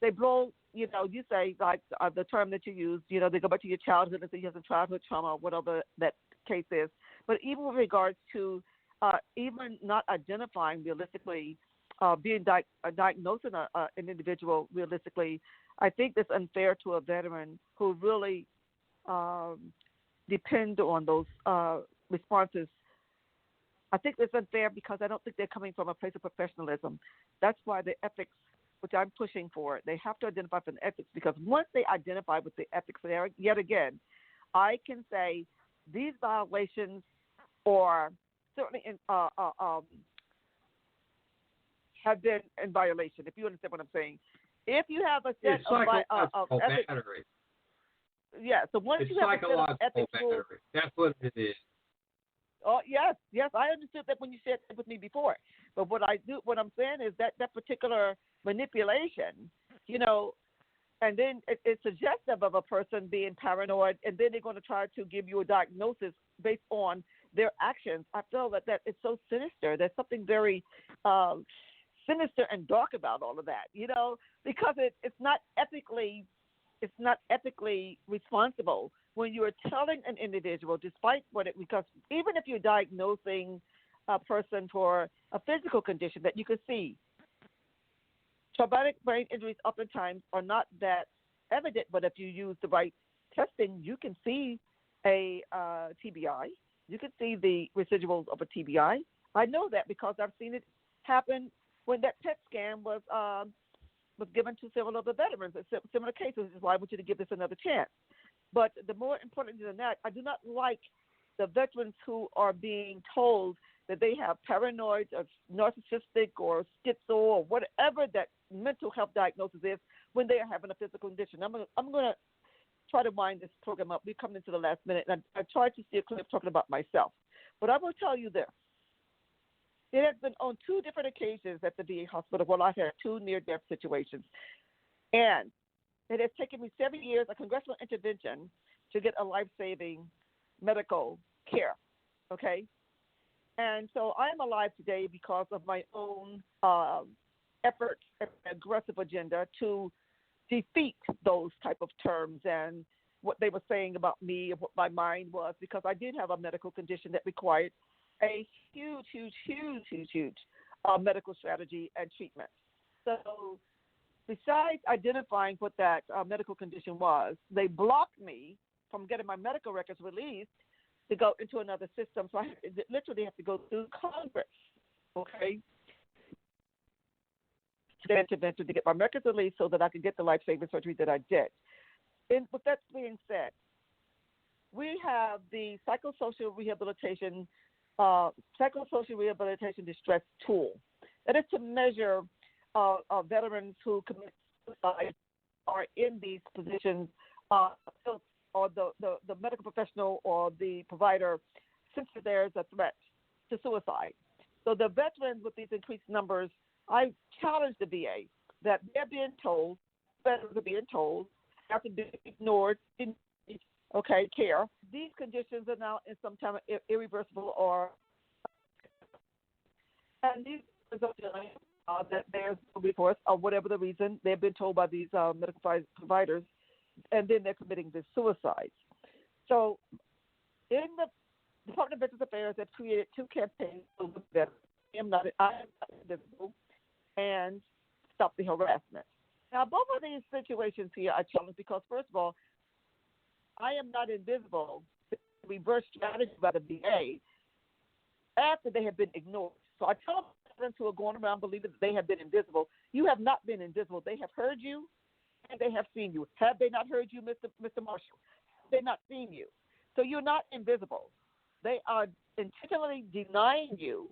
they blow, you say, like the term that you use, they go back to your childhood and say you have some childhood trauma or whatever that case is. But even with regards to even not identifying realistically, diagnosing an individual realistically, I think that's unfair to a veteran who really depend on those responses. I think it's unfair because I don't think they're coming from a place of professionalism. That's why the ethics, which I'm pushing for, they have to identify from the ethics, because once they identify with the ethics there, yet again, I can say these violations are certainly have been in violation, if you understand what I'm saying. If you have a set of ethics, battery. Yeah, so once it's you have a set of ethics battery. That's what it is. Oh yes, I understood that when you shared it with me before. But what I'm saying is that particular manipulation, and then it's suggestive of a person being paranoid, and then they're going to try to give you a diagnosis based on their actions. I feel that it's so sinister. There's something very sinister and dark about all of that, because it's not ethically responsible when you are telling an individual, despite because even if you're diagnosing a person for a physical condition that you could see, traumatic brain injuries oftentimes are not that evident, but if you use the right testing, you can see a TBI. You can see the residuals of a TBI. I know that because I've seen it happen when that PET scan was given to several of the veterans in similar cases, which is why I want you to give this another chance. But the more important than that, I do not like the veterans who are being told that they have paranoid or narcissistic or schizo or whatever that mental health diagnosis is when they are having a physical condition. I'm going to try to wind this program up. We're coming into the last minute, and I tried to see a clip talking about myself. But I will tell you this. It has been on 2 different occasions at the VA hospital where I've had 2 near-death situations. And it has taken me 7 years of congressional intervention to get a life-saving medical care, okay? And so I am alive today because of my own efforts and aggressive agenda to defeat those type of terms and what they were saying about me and what my mind was, because I did have a medical condition that required a huge medical strategy and treatment. So besides identifying what that medical condition was, they blocked me from getting my medical records released to go into another system. So I literally have to go through Congress, okay, to the intervention to get my records released so that I could get the life-saving surgery that I did. And with that being said, we have the psychosocial rehabilitation distress tool. That is to measure veterans who commit suicide are in these positions, or the medical professional or the provider sense that there's a threat to suicide. So the veterans with these increased numbers, I challenge the VA that they're being told, veterans are being told, after being ignored in care. These conditions are now in some time irreversible and these results that there's no recourse or whatever the reason they've been told by these medical providers, and then they're committing the suicides. So in the Department of Veterans Affairs have created 2 campaigns that I am not invisible and stop the harassment. Now, both of these situations here I challenge because, first of all, I am not invisible. Reverse strategy by the VA after they have been ignored. So I tell veterans who are going around believing that they have been invisible, you have not been invisible. They have heard you and they have seen you. Have they not heard you, Mr. Marshall? Have they not seen you? So you're not invisible. They are intentionally denying you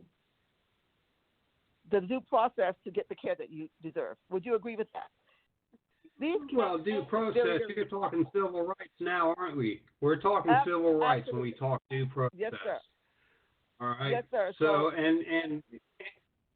the due process to get the care that you deserve. Would you agree with that? Due process, you're talking civil rights now, aren't we? We're talking civil rights when we talk due process. Yes, sir. All right. Yes, sir. So and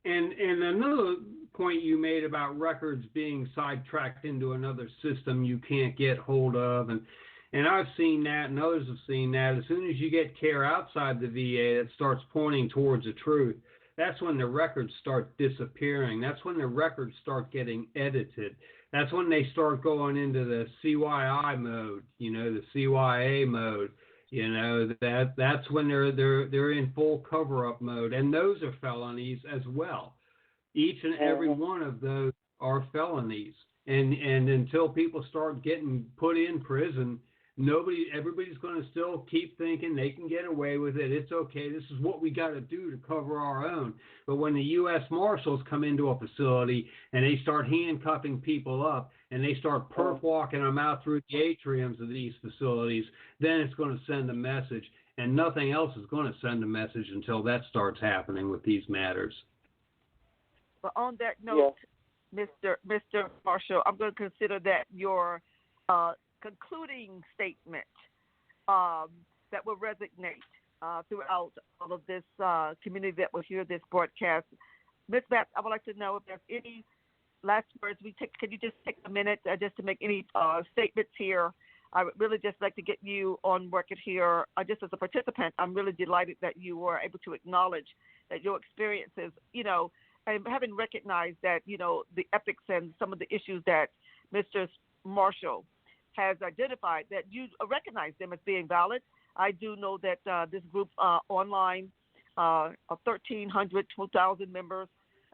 another point you made about records being sidetracked into another system you can't get hold of, and I've seen that, and others have seen that. As soon as you get care outside the VA that starts pointing towards the truth, that's when the records start disappearing. That's when the records start getting edited. That's when they start going into the CYI mode, the CYA mode. You know, that's when they're in full cover-up mode, and those are felonies as well. Each and every one of those are felonies, and until people start getting put in prison, everybody's going to still keep thinking they can get away with it. It's okay. This is what we got to do to cover our own. But when the U.S. Marshals come into a facility and they start handcuffing people up and they start perp walking them out through the atriums of these facilities, then it's going to send a message, and nothing else is going to send a message until that starts happening with these matters. But on that note, Mr. Marshall, I'm going to consider that your concluding statement that will resonate throughout all of this community that will hear this broadcast. Ms. Batts, I would like to know if there's any last words. Can you just take a minute just to make any statements here? I would really just like to get you on record here. Just as a participant, I'm really delighted that you were able to acknowledge that your experiences, and having recognized that, the ethics and some of the issues that Mr. Marshall has identified, that you recognize them as being valid. I do know that this group online of 1,300, 2,000 members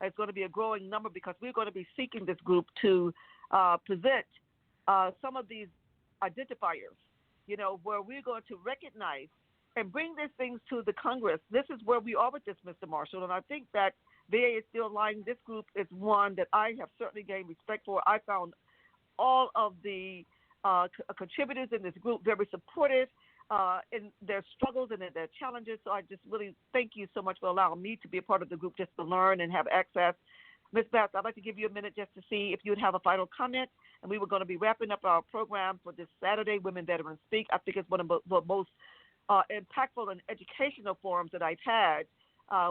is going to be a growing number, because we're going to be seeking this group to present some of these identifiers, where we're going to recognize and bring these things to the Congress. This is where we are with this, Mr. Marshall, and I think that VA is still lying. This group is one that I have certainly gained respect for. I found all of the contributors in this group very supportive in their struggles and in their challenges. So I just really thank you so much for allowing me to be a part of the group, just to learn and have access. Ms. Batts, I'd like to give you a minute just to see if you would have a final comment. And we were going to be wrapping up our program for this Saturday, Women Veterans Speak. I think it's one of the most impactful and educational forums that I've had.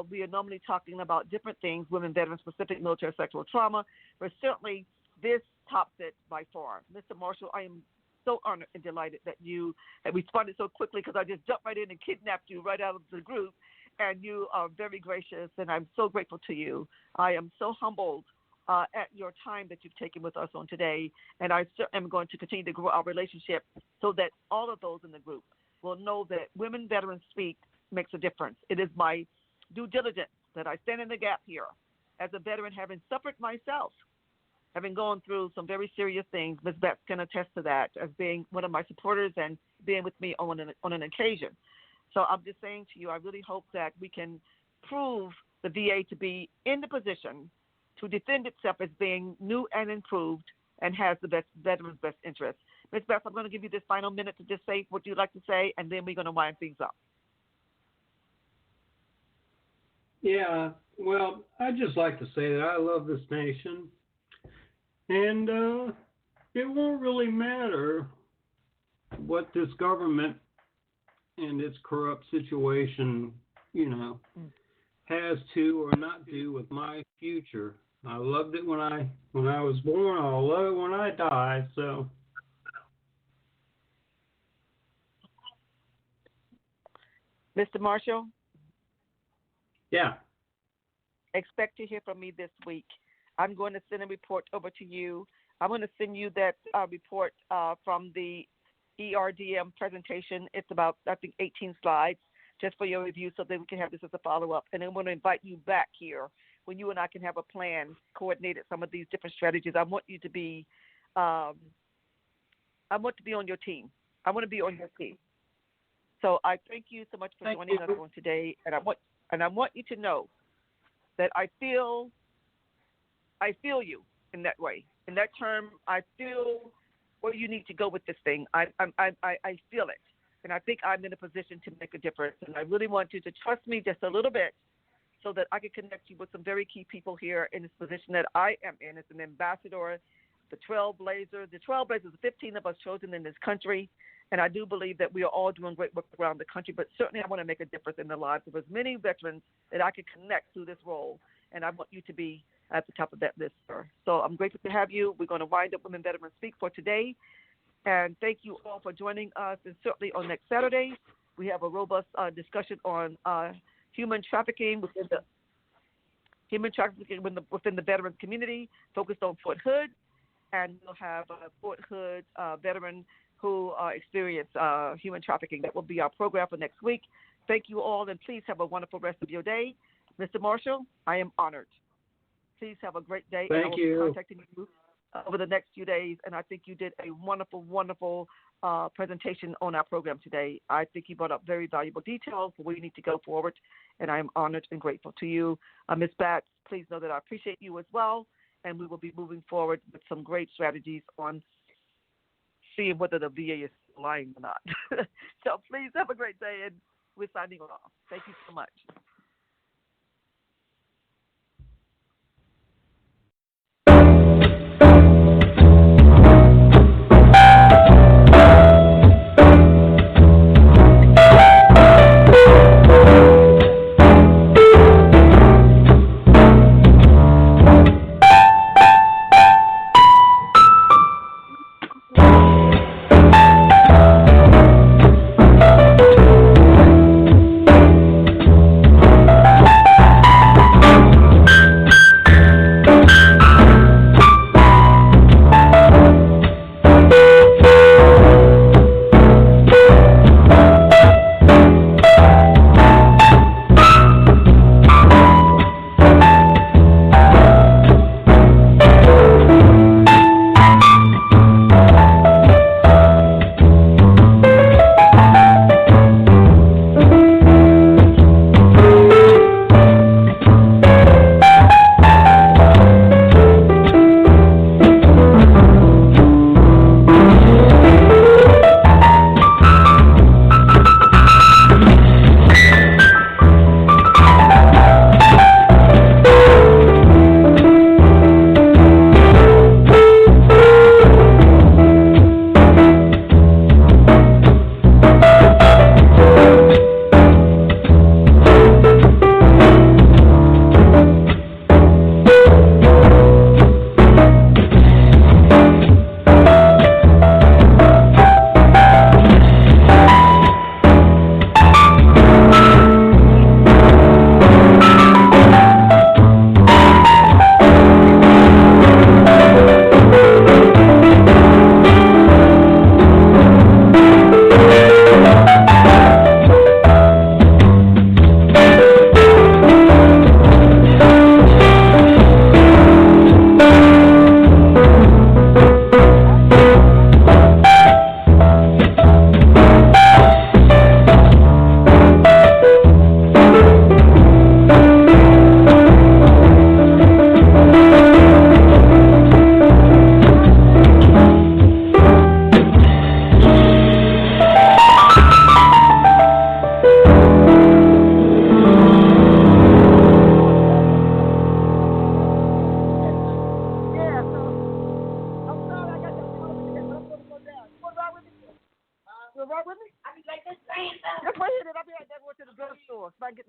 We are normally talking about different things, women veterans, specific military sexual trauma, but certainly this tops it by far. Mr. Marshall, I am so honored and delighted that you have responded so quickly, because I just jumped right in and kidnapped you right out of the group, and you are very gracious, and I'm so grateful to you. I am so humbled at your time that you've taken with us on today, and I am going to continue to grow our relationship so that all of those in the group will know that Women Veterans Speak makes a difference. It is my due diligence that I stand in the gap here as a veteran, having suffered myself, having gone through some very serious things. Ms. Batts can attest to that, as being one of my supporters and being with me on an occasion. So I'm just saying to you, I really hope that we can prove the VA to be in the position to defend itself as being new and improved and has the veterans' best interest. Ms. Batts, I'm going to give you this final minute to just say what you'd like to say, and then we're going to wind things up. Yeah, well, I'd just like to say that I love this nation, and it won't really matter what this government and its corrupt situation, has to or not do with my future. I loved it when I was born. I'll love it when I die. So, Mr. Marshall? Yeah. Expect to hear from me this week. I'm going to send a report over to you. I'm going to send you that report from the ERDM presentation. It's about, I think, 18 slides just for your review, so that we can have this as a follow-up. And then I'm going to invite you back here when you and I can have a plan, coordinated some of these different strategies. I want you to be, I want to be on your team. I want to be on your team. So I thank you so much for joining us on today. And I want you to know that I feel you in that way. In that term, I feel where you need to go with this thing. I feel it. And I think I'm in a position to make a difference. And I really want you to trust me just a little bit, so that I can connect you with some very key people here in this position that I am in as an ambassador, the Trailblazer. The Trailblazers, 15 of us chosen in this country. And I do believe that we are all doing great work around the country, but certainly I want to make a difference in the lives of as many veterans that I can connect through this role. And I want you to be at the top of that list, sir. So I'm grateful to have you. We're going to wind up Women Veterans Speak for today. And thank you all for joining us. And certainly on next Saturday, we have a robust discussion on human trafficking within the veteran community, focused on Fort Hood. And we'll have Fort Hood veteran who experience human trafficking. That will be our program for next week. Thank you all, and please have a wonderful rest of your day. Mr. Marshall, I am honored. Please have a great day. Thank and I will you. be contacting you over the next few days, and I think you did a wonderful, wonderful presentation on our program today. I think you brought up very valuable details for where you need to go forward, and I am honored and grateful to you. Ms. Batts, please know that I appreciate you as well, and we will be moving forward with some great strategies on seeing whether the VA is lying or not. So please have a great day, and we're signing off. Thank you so much.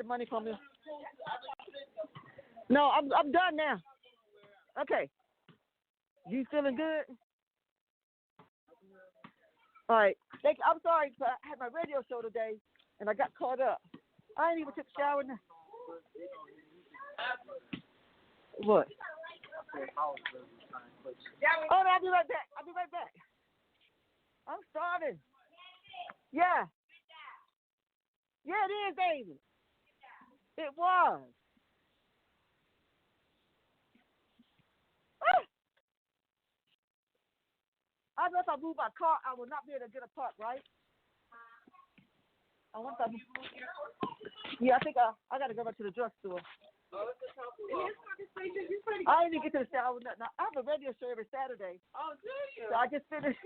Money from you. No, I'm done now. Okay. You feeling good? All right. I'm sorry, but I had my radio show today, and I got caught up. I ain't even took a shower now. What? Oh, no, I'll be right back. I'm starving. Yeah. Yeah, it is, David. It was. I know if I move my car, I will not be able to get a park, right? I want to. Yeah, I think I got to go back to the drugstore. I didn't get to the shower. Now, I have a radio show every Saturday. Oh, do you? So I just finished.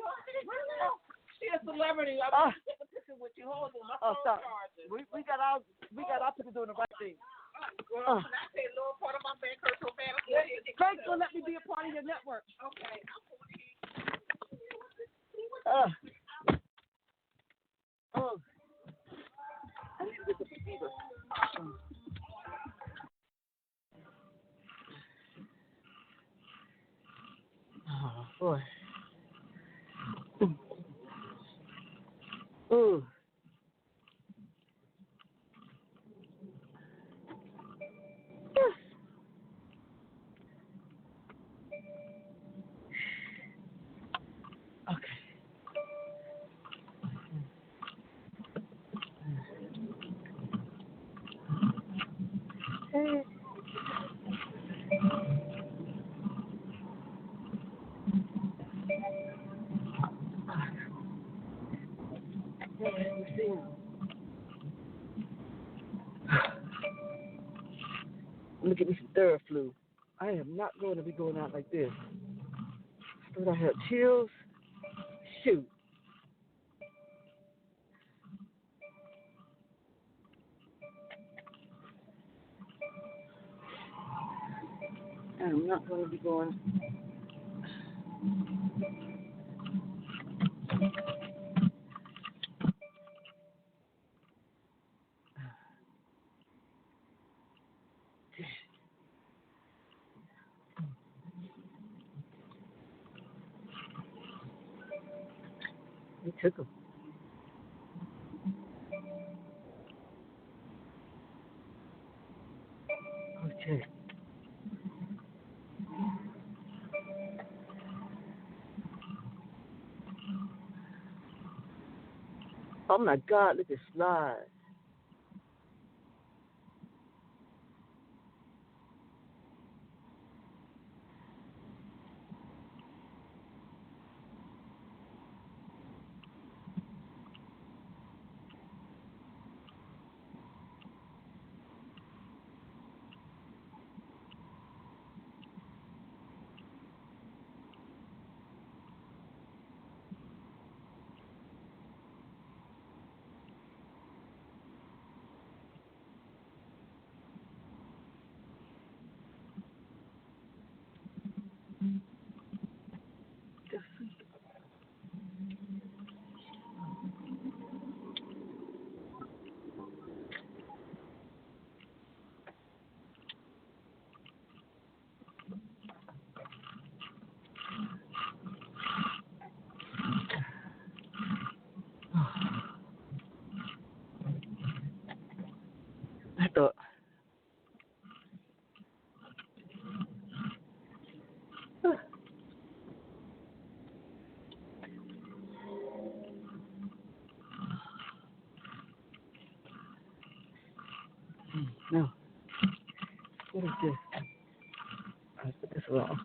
She's a celebrity. I'm going to take a picture with you. Hold on. My phone charges. We got our people doing the right thing. Girl, can I say a little part of my back hurts so bad? Thanks for letting me be a part of your network. Okay. I need to get the fever. Oh, boy. Ooh. Okay. gonna get me some Theraflu. I am not going to be going out like this. I thought I had chills. Shoot. I am not going to be going. It took him. Okay. Oh my God, look at slide. I thought. No. What is this? I put this wrong.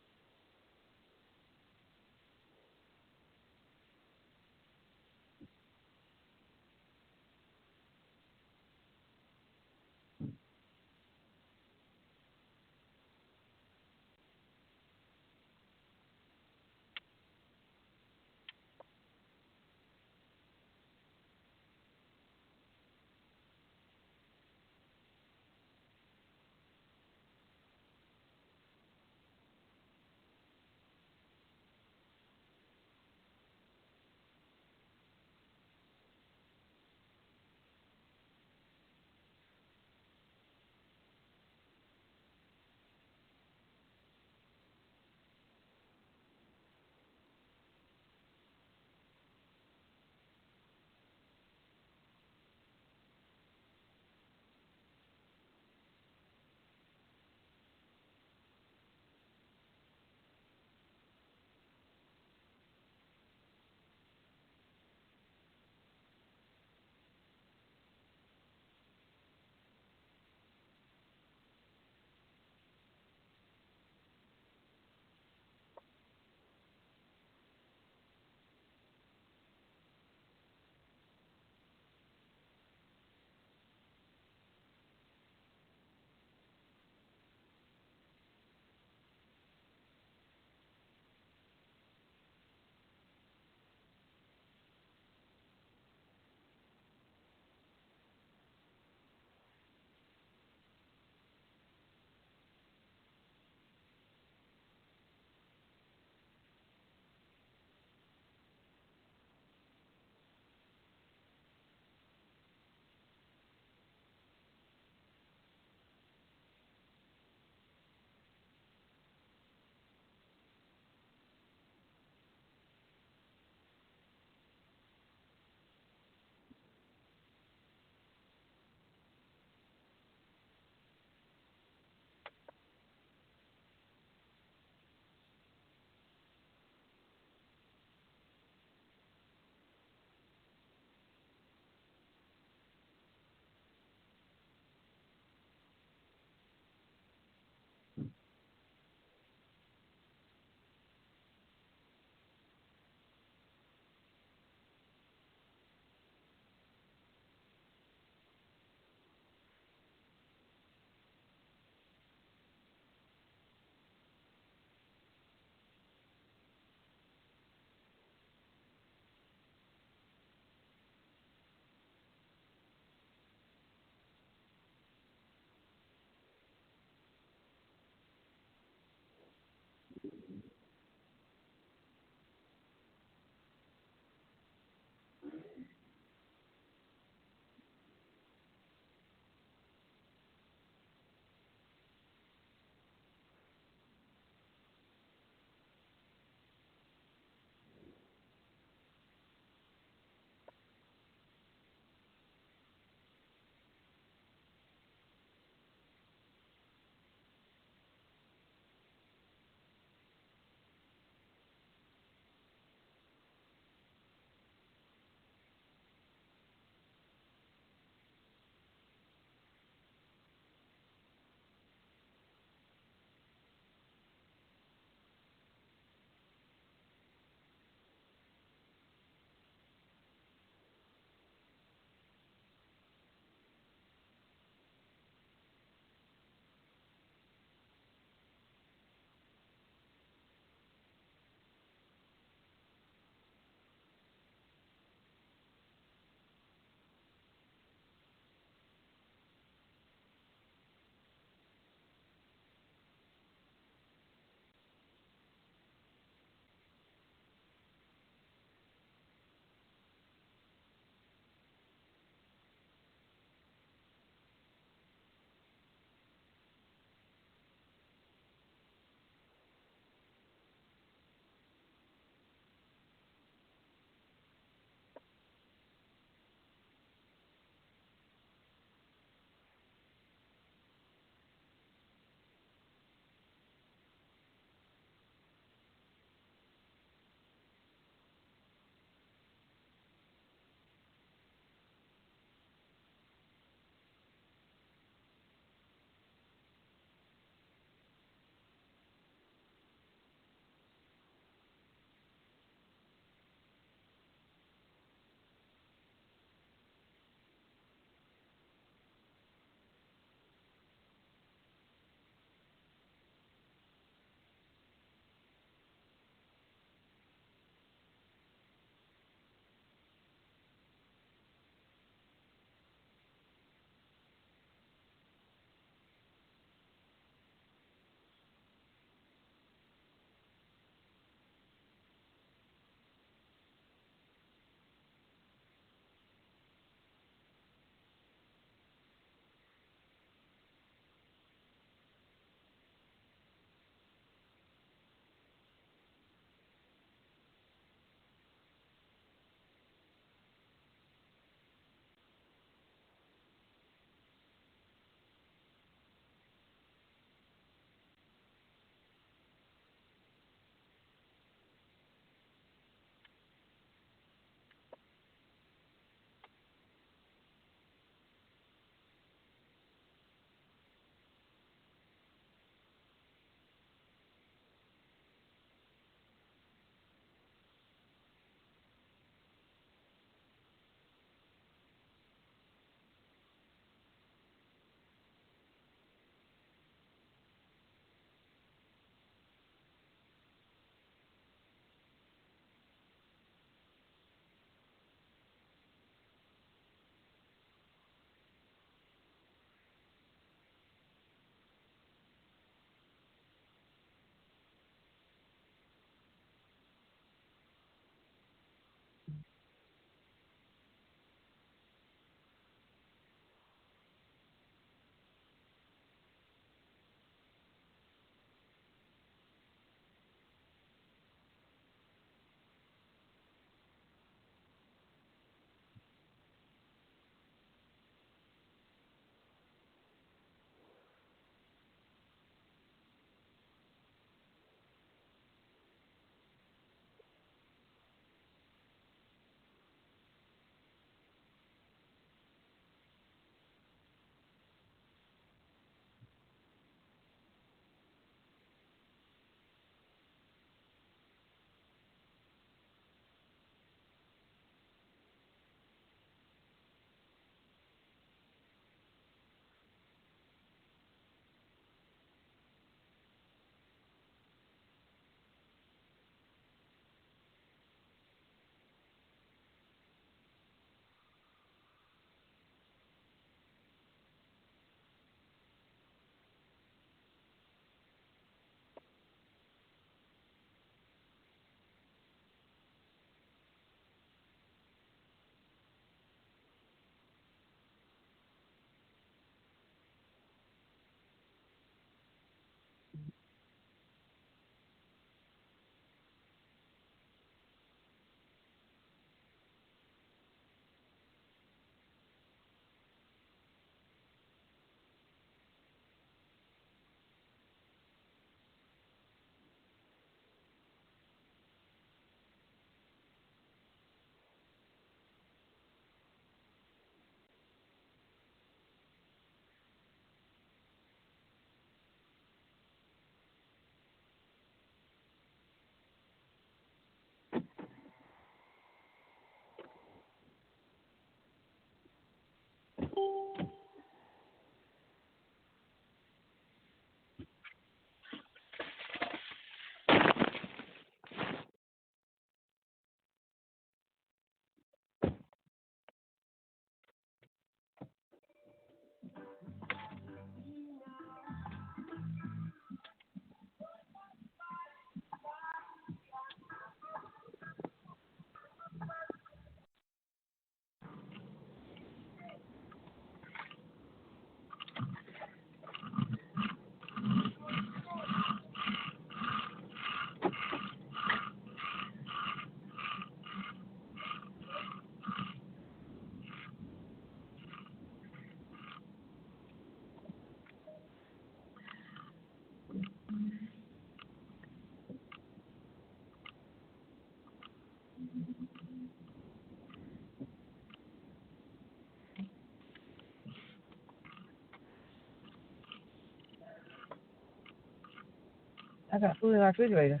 I got food in our refrigerator.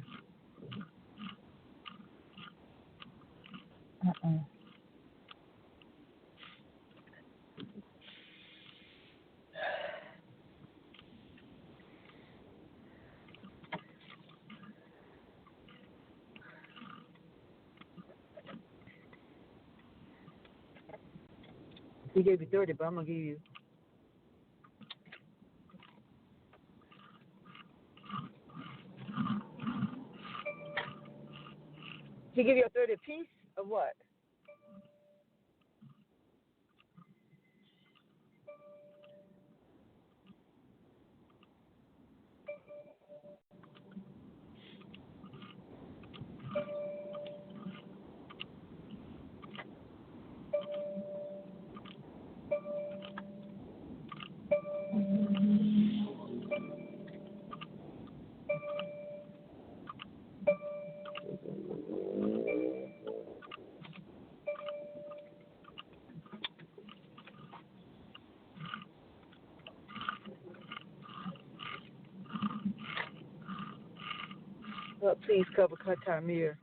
Uh-uh. He gave you 30, but I'm going to give you. He give you a 30 piece of what? Well, please cover Qatar mirror.